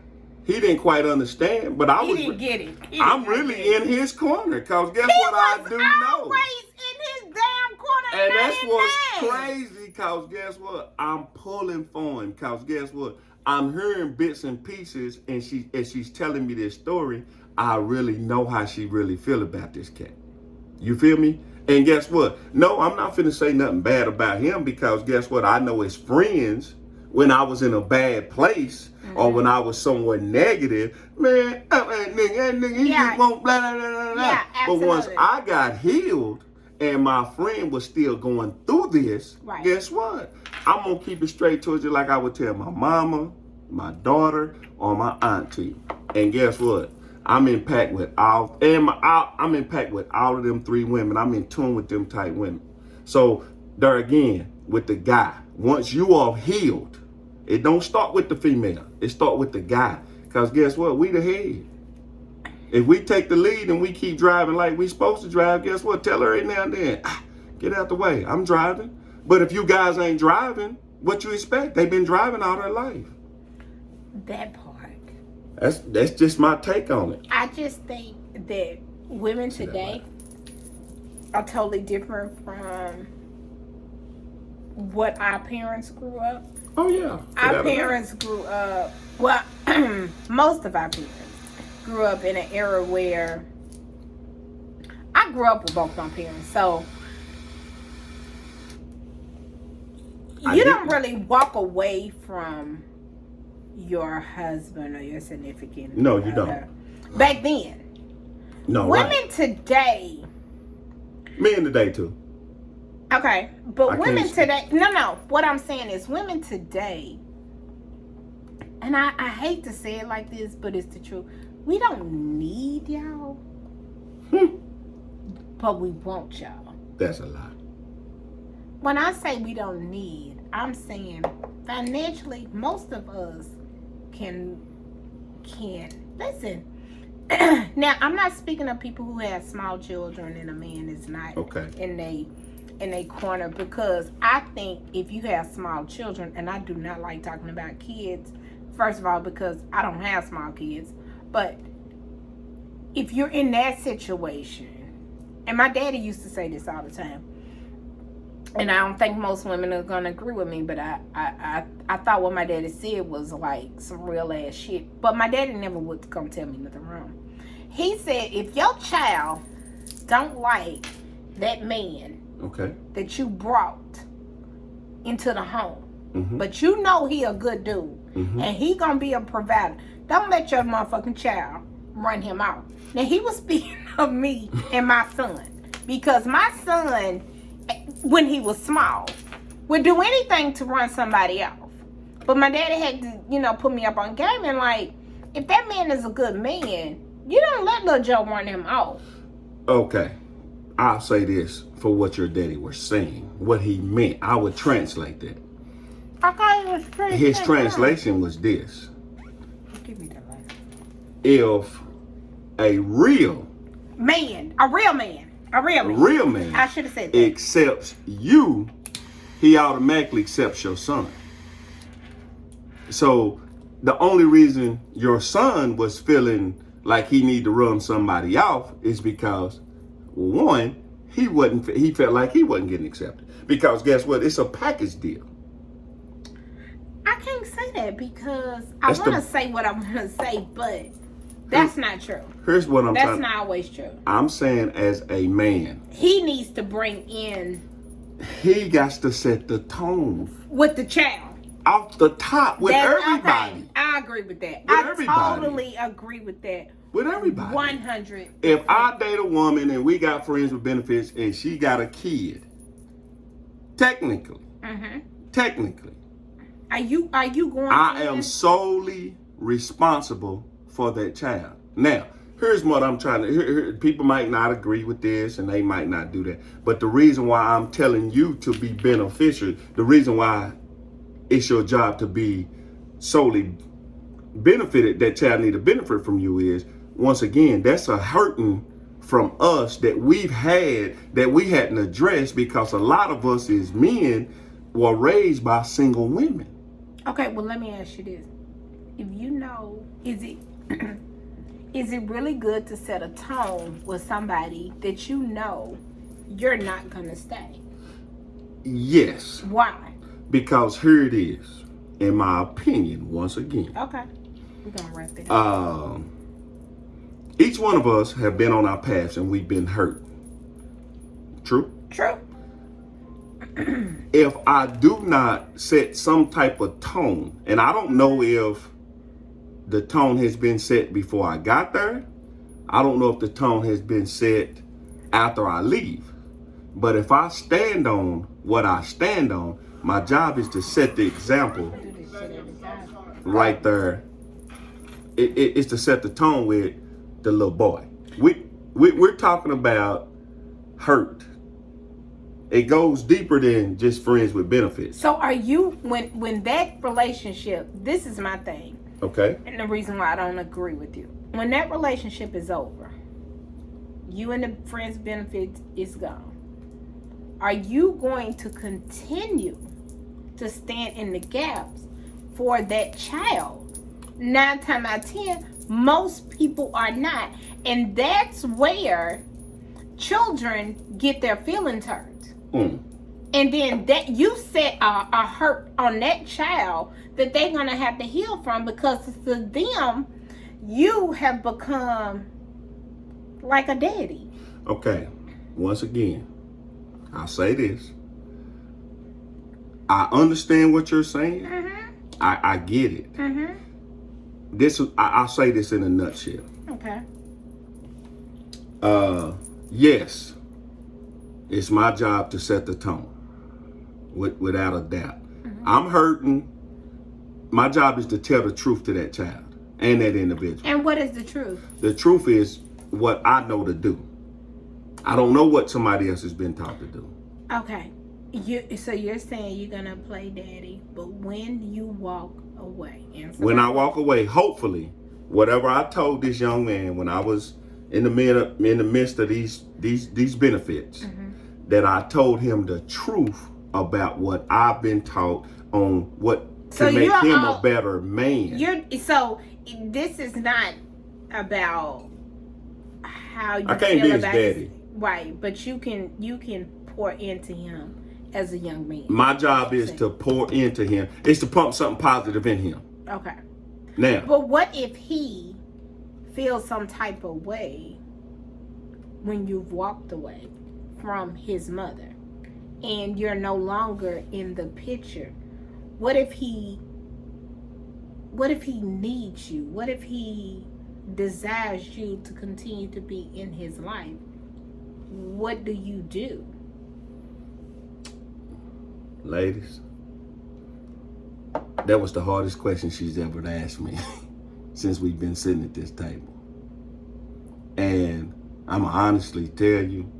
Speaker 1: he didn't quite understand, but
Speaker 2: He didn't get it.
Speaker 1: I'm really in his corner. Because guess what I do know?
Speaker 2: Always in his damn corner.
Speaker 1: And that's what's crazy, because guess what? I'm pulling for him. Because guess what? I'm hearing bits and pieces, and she's telling me this story. I really know how she really feel about this cat. You feel me? And guess what? No, I'm not finna say nothing bad about him, because guess what? I know his friends, when I was in a bad place or when I was somewhere negative, man, nigga, he just won't blah, blah, blah, blah.
Speaker 2: Yeah,
Speaker 1: but once I got healed and my friend was still going through this, guess what? I'm going to keep it straight towards you like I would tell my mama, my daughter, or my auntie. And guess what? I'm in pact with all of them three women. I'm in tune with them type women. So there again, with the guy, once you are healed, it don't start with the female. It start with the guy. Because guess what? We the head. If we take the lead and we keep driving like we supposed to drive, guess what? Tell her every now and then, get out the way. I'm driving. But if you guys ain't driving, what you expect? They've been driving all their life.
Speaker 2: That part.
Speaker 1: That's just my take on it.
Speaker 2: I just think that women today are totally different from what our parents grew up.
Speaker 1: Oh, yeah.
Speaker 2: Our parents grew up, well, most of our parents grew up in an era where I grew up with both my parents. So you don't really walk away from your husband or your significant
Speaker 1: No,
Speaker 2: other.
Speaker 1: you don't.
Speaker 2: Back then.
Speaker 1: No,
Speaker 2: women today.
Speaker 1: Men today, too.
Speaker 2: Okay, but
Speaker 1: I
Speaker 2: women
Speaker 1: can't
Speaker 2: today, no, what I'm saying is women today, and I hate to say it like this, but it's the truth. We don't need y'all, but we want y'all.
Speaker 1: That's a lie.
Speaker 2: When I say we don't need, I'm saying financially, most of us can listen. Now, I'm not speaking of people who have small children and a man is not in a corner, because I think if you have small children, and I do not like talking about kids, first of all, because I don't have small kids, but if you're in that situation, and my daddy used to say this all the time, and I don't think most women are gonna agree with me, but I thought what my daddy said was like some real ass shit. But my daddy never would come tell me nothing wrong. He said, if your child don't like that man that you brought into the home, but you know he a good dude, and he gonna be a provider, don't let your motherfucking child run him out. Now, he was speaking of me and my son, because my son, when he was small, would do anything to run somebody off. But my daddy had to, put me up on game, and like, if that man is a good man, you don't let little Joe run him off.
Speaker 1: Okay. I'll say this for what your daddy was saying. What he meant. I would translate that.
Speaker 2: Okay,
Speaker 1: his translation was this.
Speaker 2: Give me that light.
Speaker 1: If a real
Speaker 2: man, I should have said that,
Speaker 1: accepts you, he automatically accepts your son. So the only reason your son was feeling like he need to run somebody off is because, one, he felt like he wasn't getting accepted. Because guess what? It's a package deal.
Speaker 2: I can't say that because I want to say what I want to say, but that's not true.
Speaker 1: Here's what I'm saying.
Speaker 2: That's not always true.
Speaker 1: I'm saying as a man,
Speaker 2: he needs to bring in.
Speaker 1: He got to set the tone
Speaker 2: with the child.
Speaker 1: Off the top with everybody.
Speaker 2: Okay. I agree with that.
Speaker 1: Everybody.
Speaker 2: Totally agree with that.
Speaker 1: With everybody.
Speaker 2: 100.
Speaker 1: If I date a woman and we got friends with benefits and she got a kid, technically,
Speaker 2: are you going?
Speaker 1: I am solely responsible for that child. Now, here's what I'm trying to. People might not agree with this and they might not do that. But the reason why I'm telling you to be beneficial, the reason why it's your job to be solely benefited, that child need to benefit from you, is, once again, that's a hurting from us that we've had that we hadn't addressed, because a lot of us as men were raised by single women.
Speaker 2: Okay, well, let me ask you this. If you know, is it really good to set a tone with somebody that you know you're not going to stay?
Speaker 1: Yes.
Speaker 2: Why?
Speaker 1: Because here it is, in my opinion, once again.
Speaker 2: Okay. We're going to wrap it up.
Speaker 1: Each one of us have been on our paths and we've been hurt. True?
Speaker 2: True.
Speaker 1: If I do not set some type of tone, and I don't know if the tone has been set before I got there, I don't know if the tone has been set after I leave, but if I stand on what I stand on, my job is to set the example right there. It's to set the tone with the little boy. We're talking about hurt. It goes deeper than just friends with benefits.
Speaker 2: So are you, when that relationship, this is my thing.
Speaker 1: Okay.
Speaker 2: And the reason why I don't agree with you. when that relationship is over, you and the friends benefits is gone, are you going to continue to stand in the gaps for that child? 9 times out of 10, most people are not. And that's where children get their feelings hurt. And then that you set a hurt on that child that they're going to have to heal from, because to them, you have become like a daddy.
Speaker 1: Okay, once again, I'll say this. I understand what you're saying.
Speaker 2: Mm-hmm.
Speaker 1: I get it.
Speaker 2: Mm-hmm.
Speaker 1: I'll say this in a nutshell.
Speaker 2: Okay.
Speaker 1: Yes, it's my job to set the tone, without a doubt. Mm-hmm. I'm hurting. My job is to tell the truth to that child and that individual.
Speaker 2: And what is the truth?
Speaker 1: The truth is what I know to do. I don't know what somebody else has been taught to do.
Speaker 2: Okay. So you're saying you're going to play daddy, but when you walk away.
Speaker 1: When I walk away, hopefully, whatever I told this young man when I was in the midst of these benefits, mm-hmm. that I told him the truth about what I've been taught on what to make him a better man.
Speaker 2: So this is not about how you
Speaker 1: I can't
Speaker 2: feel
Speaker 1: be his
Speaker 2: about
Speaker 1: daddy.
Speaker 2: Right, but you can pour into him as a young man.
Speaker 1: My job is to pour into him. It's to pump something positive in him.
Speaker 2: Okay.
Speaker 1: Now.
Speaker 2: But what if he feels some type of way when you've walked away from his mother and you're no longer in the picture? What if he needs you? What if he desires you to continue to be in his life? What do you do?
Speaker 1: Ladies, that was the hardest question she's ever asked me since we've been sitting at this table. And I'm honestly tell you,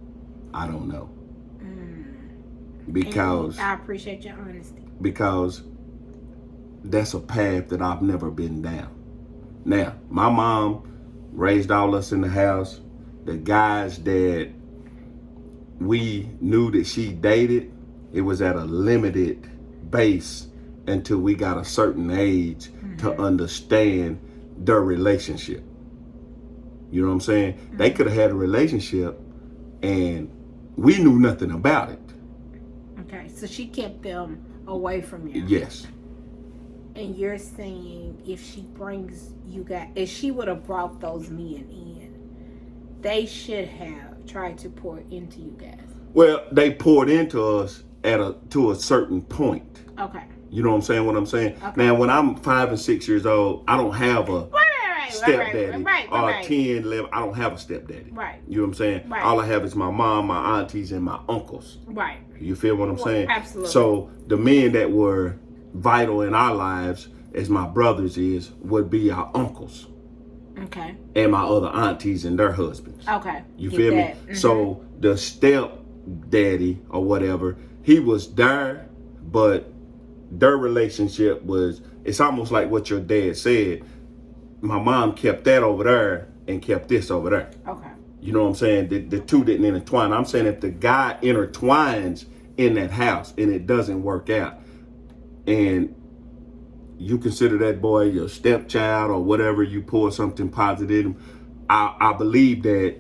Speaker 1: I don't know. Because
Speaker 2: I appreciate your honesty.
Speaker 1: Because that's a path that I've never been down. Now, my mom raised all us in the house. The guys that we knew that she dated, it was at a limited base until we got a certain age, mm-hmm. to understand their relationship. You know what I'm saying? Mm-hmm. They could have had a relationship and we knew nothing about it.
Speaker 2: Okay, so she kept them away from you.
Speaker 1: Yes.
Speaker 2: And you're saying if she brings you guys, if she would have brought those men in, they should have tried to pour into you guys. Well,
Speaker 1: they poured into us to a certain point.
Speaker 2: Okay.
Speaker 1: You know what I'm saying? What I'm saying?
Speaker 2: Okay.
Speaker 1: Now, when I'm 5 and 6 years old, I don't have a stepdaddy. Or 10, 11, I don't have a stepdaddy.
Speaker 2: Right.
Speaker 1: You know what I'm saying?
Speaker 2: Right.
Speaker 1: All I have is my mom, my aunties, and my uncles.
Speaker 2: Right.
Speaker 1: You feel what I'm saying?
Speaker 2: Absolutely.
Speaker 1: So the men that were vital in our lives, as my brothers would be our uncles.
Speaker 2: Okay.
Speaker 1: And my other aunties and their husbands.
Speaker 2: Okay.
Speaker 1: You feel me?
Speaker 2: Mm-hmm.
Speaker 1: So the stepdaddy or whatever, he was there, but their relationship was, it's almost like what your dad said. My mom kept that over there and kept this over there.
Speaker 2: Okay.
Speaker 1: You know what I'm saying? The two didn't intertwine. I'm saying if the guy intertwines in that house and it doesn't work out, and you consider that boy your stepchild or whatever, you pour something positive, I believe that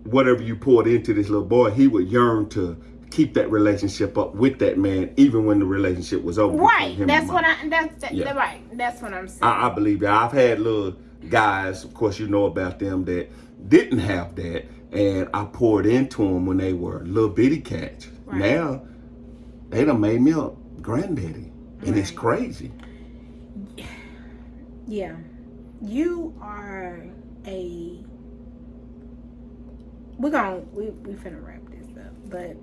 Speaker 1: whatever you poured into this little boy, he would yearn to keep that relationship up with that man, even when the relationship was over.
Speaker 2: Right. That's what right. That's what I'm saying.
Speaker 1: I believe that. I've had little guys, of course, you know about them, that didn't have that, and I poured into them when they were little bitty cats. Right. Now, they done made me a granddaddy, and it's crazy.
Speaker 2: Yeah. You are we finna wrap this up, but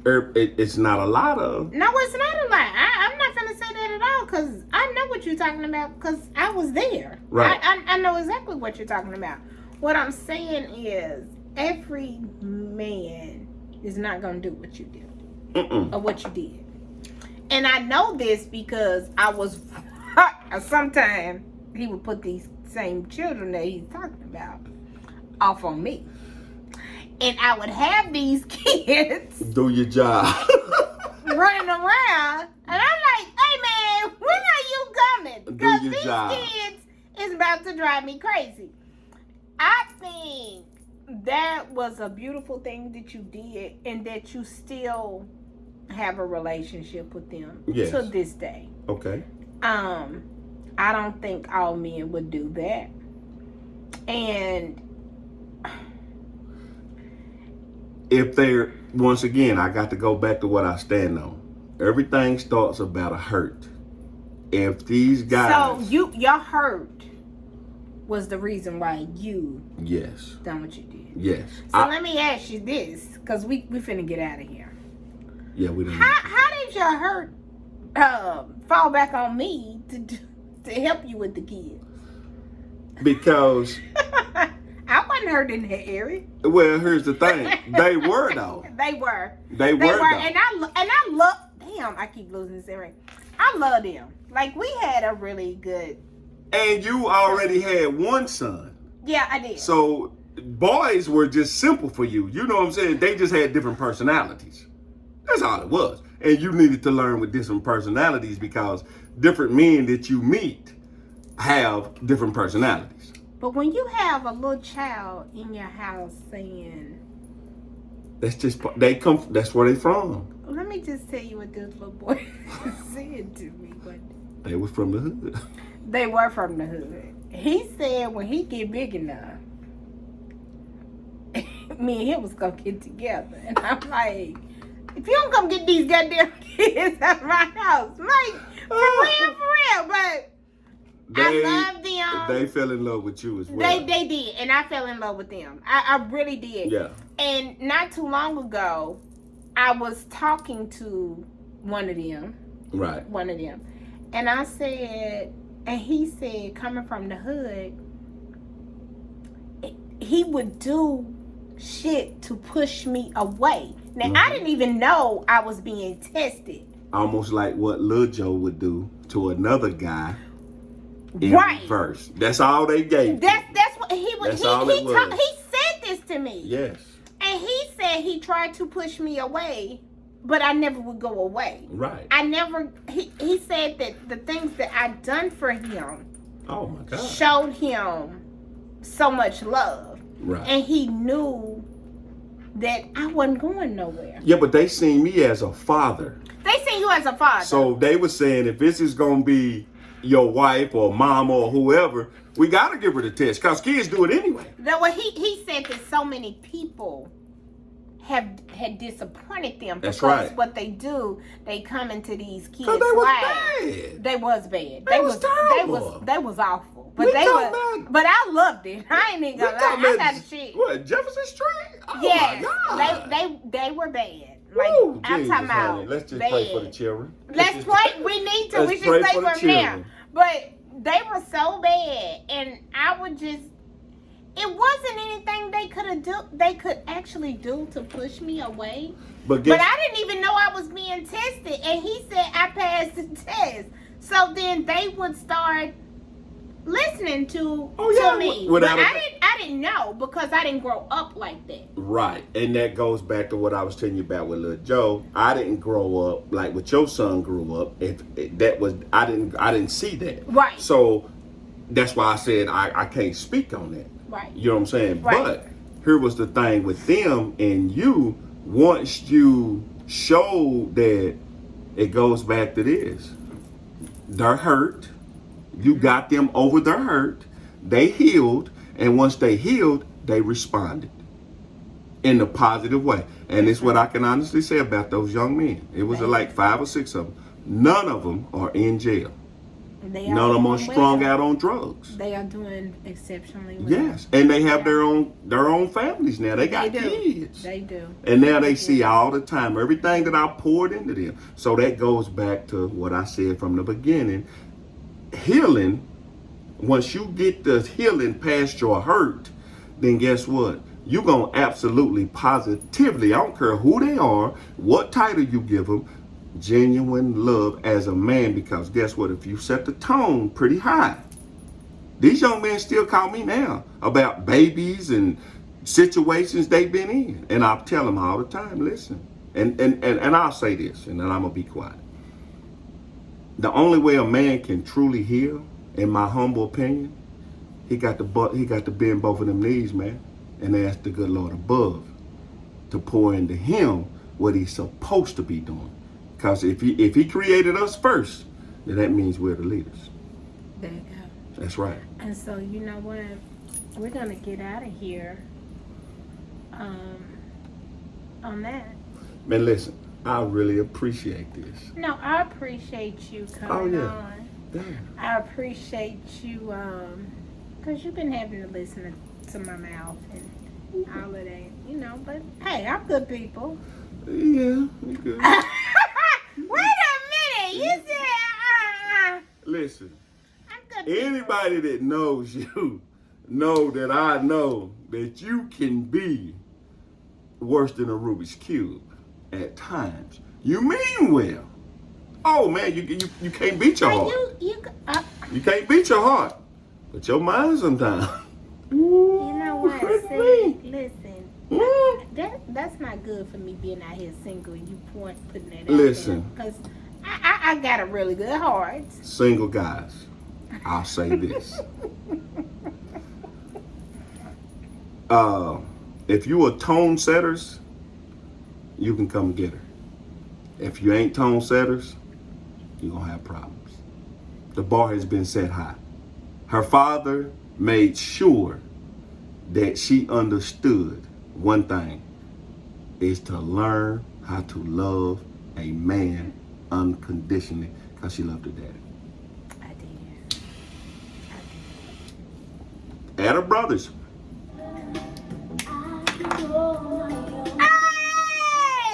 Speaker 1: it's not a lot of.
Speaker 2: No, it's not a lot. I'm not gonna say that at all, because I know what you're talking about, because I was there.
Speaker 1: Right.
Speaker 2: I know exactly what you're talking about. What I'm saying is, every man is not gonna do what you did. Or what you did. And I know this because I was sometime he would put these same children that he's talking about off on me. And I would have these kids
Speaker 1: do your job.
Speaker 2: running around. And I'm like, hey man, when are you coming? Because these kids is about to drive me crazy. I think that was a beautiful thing that you did, and that you still have a relationship with them to this day.
Speaker 1: Okay.
Speaker 2: I don't think all men would do that. And
Speaker 1: if they're, once again, I got to go back to what I stand on. Everything starts about a hurt. If these guys...
Speaker 2: So your hurt was the reason why you done what you did.
Speaker 1: Yes.
Speaker 2: So let me ask you this, because we finna get out of here.
Speaker 1: Yeah, we didn't.
Speaker 2: How did your hurt fall back on me to help you with the kids?
Speaker 1: Because
Speaker 2: I wasn't hurt in that area.
Speaker 1: Well, here's the thing. They were though.
Speaker 2: They were.
Speaker 1: They were though.
Speaker 2: And I love. Damn, I keep losing this ring. I love them. Like, we had a really good.
Speaker 1: And you already had one son.
Speaker 2: Yeah, I did.
Speaker 1: So boys were just simple for you. You know what I'm saying? They just had different personalities. That's all it was. And you needed to learn with different personalities, because different men that you meet have different personalities.
Speaker 2: But when you have a little child in your house saying,
Speaker 1: that's just, that's where they from.
Speaker 2: Let me just tell you what this little boy said to me.
Speaker 1: They were from the hood.
Speaker 2: They were from the hood. He said when he get big enough, me and him was gonna get together. And I'm like, if you don't come get these goddamn kids out of my house, like, for real. But I love them.
Speaker 1: They fell in love with you as well.
Speaker 2: They did, and I fell in love with them. I really did.
Speaker 1: Yeah.
Speaker 2: And not too long ago, I was talking to one of them.
Speaker 1: Right.
Speaker 2: One of them. And I said, and he said, coming from the hood, he would do shit to push me away. Now, I didn't even know I was being tested.
Speaker 1: Almost like what Lil Joe would do to another guy in reverse. That's all they gave.
Speaker 2: That's what he was.
Speaker 1: That's all it was.
Speaker 2: He said this to me.
Speaker 1: Yes.
Speaker 2: And he said he tried to push me away, but I never would go away.
Speaker 1: Right.
Speaker 2: I never, he said that the things that I done for him,
Speaker 1: oh my God,
Speaker 2: showed him so much love.
Speaker 1: Right.
Speaker 2: And he knew that I wasn't going nowhere.
Speaker 1: Yeah, but they seen me as a father.
Speaker 2: They seen you as a father.
Speaker 1: So they were saying, if this is going to be your wife or mom or whoever, we got to give her the test, because kids do it anyway.
Speaker 2: Well, he said that so many people had disappointed them.
Speaker 1: That's
Speaker 2: because
Speaker 1: right.
Speaker 2: what they do, they come into these kids'
Speaker 1: they was
Speaker 2: lives.
Speaker 1: bad.
Speaker 2: They was bad.
Speaker 1: They was terrible.
Speaker 2: They was awful. But
Speaker 1: But
Speaker 2: I loved it. I ain't even gonna lie. I got shit.
Speaker 1: What, Jefferson Street? Oh
Speaker 2: yes,
Speaker 1: my God.
Speaker 2: they were bad. Like,
Speaker 1: Woo,
Speaker 2: I'm
Speaker 1: Jesus,
Speaker 2: talking about
Speaker 1: honey. Let's just
Speaker 2: bad.
Speaker 1: pray for the children.
Speaker 2: Let's pray. We need to. We should
Speaker 1: pray
Speaker 2: say
Speaker 1: for the
Speaker 2: from now.
Speaker 1: children.
Speaker 2: But they were so bad, and I would just. It wasn't anything they could actually do to push me away. But I didn't even know I was being tested, and he said I passed the test. So then they would start listening to me. But I didn't know, because I didn't grow up like that.
Speaker 1: Right. And that goes back to what I was telling you about with Lil Joe. I didn't grow up like what your son grew up. I didn't see that.
Speaker 2: Right.
Speaker 1: So that's why I said I can't speak on that.
Speaker 2: Right.
Speaker 1: You know what I'm saying?
Speaker 2: Right.
Speaker 1: But here was the thing with them and you. Once you showed that, it goes back to this. They're hurt. You got them over their hurt. They healed. And once they healed, they responded in a positive way. And it's what I can honestly say about those young men. It was like 5 or 6 of them. None of them are in jail. None of them are strung out on drugs.
Speaker 2: They are doing exceptionally well.
Speaker 1: Yes, and they have their own families now. They got kids.
Speaker 2: They do.
Speaker 1: And now they see all the time everything that I poured into them. So that goes back to what I said from the beginning. Healing, once you get the healing past your hurt, then guess what? You're going to absolutely, positively, I don't care who they are, what title you give them, genuine love as a man, because guess what? If you set the tone pretty high, These young men still call me now about babies and situations they've been in. And I tell them all the time, listen. And I'll say this, and then I'm going to be quiet. The only way a man can truly heal, in my humble opinion, he got to bend both of them knees, man, and ask the good Lord above to pour into him what he's supposed to be doing. Because if he created us first, then that means we're the leaders.
Speaker 2: There you go.
Speaker 1: That's right.
Speaker 2: And so, you know what? We're going to get out of here on that.
Speaker 1: Man, listen, I really appreciate this.
Speaker 2: No, I appreciate you coming on.
Speaker 1: Yeah.
Speaker 2: I appreciate you because you've been having to listen to my mouth and all of that, you know. But, hey, I'm good people.
Speaker 1: Yeah, you good.
Speaker 2: Wait a minute. You said,
Speaker 1: Listen,
Speaker 2: I'm good people.
Speaker 1: anybody that knows you know that I know that you can be worse than a Rubik's Cube at times. You mean well. Oh, man, you can't beat your heart. You can't beat your heart, but your mind sometimes.
Speaker 2: You know what? See, listen. That's not good for me being out here single and you putting that out there.
Speaker 1: Listen.
Speaker 2: Because I got a really good heart.
Speaker 1: Single guys, I'll say this. If you are tone setters, you can come get her. If you ain't tone setters, you're going to have problems. The bar has been set high. Her father made sure that she understood one thing, is to learn how to love a man unconditionally, because she loved her daddy.
Speaker 2: I did.
Speaker 1: And her brothers.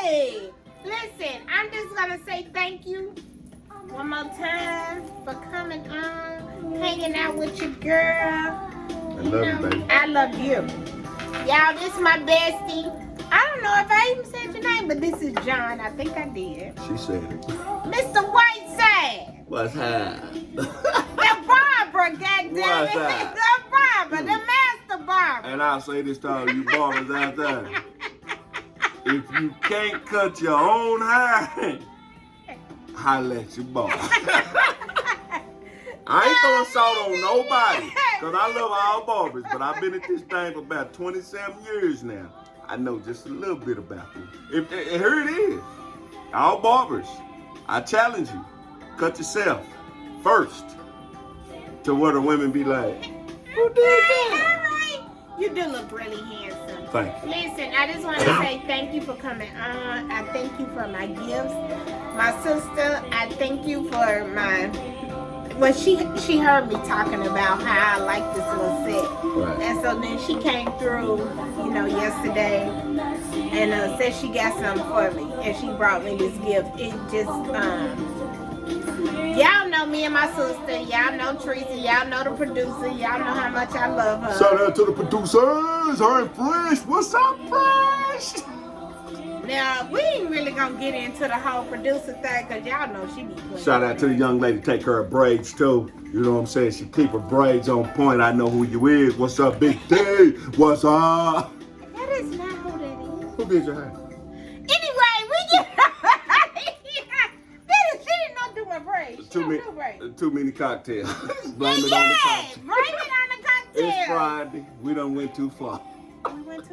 Speaker 2: Hey! Listen, I'm just going to say thank you one more time for coming on, hanging out with your girl.
Speaker 1: I love you, baby.
Speaker 2: I love you. Y'all, this is my bestie. I don't know if I even said your name, but this is John. I think I did.
Speaker 1: She said it.
Speaker 2: Mr. Whiteside.
Speaker 1: What's that?
Speaker 2: The barber, goddammit.
Speaker 1: What's that?
Speaker 2: The barber, the master barber.
Speaker 1: And I'll say this to all you barbers out there. If you can't cut your own hair, holla at your barber. I ain't throwing salt on nobody, because I love all barbers, but I've been at this thing for about 27 years now. I know just a little bit about them. Here it is. All barbers, I challenge you. Cut yourself first. To where the women be like, who did that?
Speaker 2: All right. You do look really handsome.
Speaker 1: Thank you.
Speaker 2: Listen, I just want to say thank you for coming on. I thank you for my gifts. My sister, I thank you for my... Well, she heard me talking about how I like this little set.
Speaker 1: Right.
Speaker 2: And so then she came through, you know, yesterday and said she got something for me. And she brought me this gift. It just, y'all know me and my sister. Y'all know Teresa. Y'all know the producer. Y'all know how much I love her.
Speaker 1: Shout out to the producers. Her and Fresh. What's up, Fresh?
Speaker 2: Now, we ain't really gonna get into the whole producer thing because y'all know she be playing.
Speaker 1: Shout out to the young lady. Take her braids, too. You know what I'm saying? She keep her braids on point. I know who you is. What's up, Big D? What's up?
Speaker 2: That is not who that is.
Speaker 1: Who did your hair?
Speaker 2: Anyway, we get... She did not do my braids. She don't do braids.
Speaker 1: Too many cocktails. Blame it on the cocktail.
Speaker 2: Blame it on the cocktail.
Speaker 1: It's Friday. We done went too far.
Speaker 2: We went too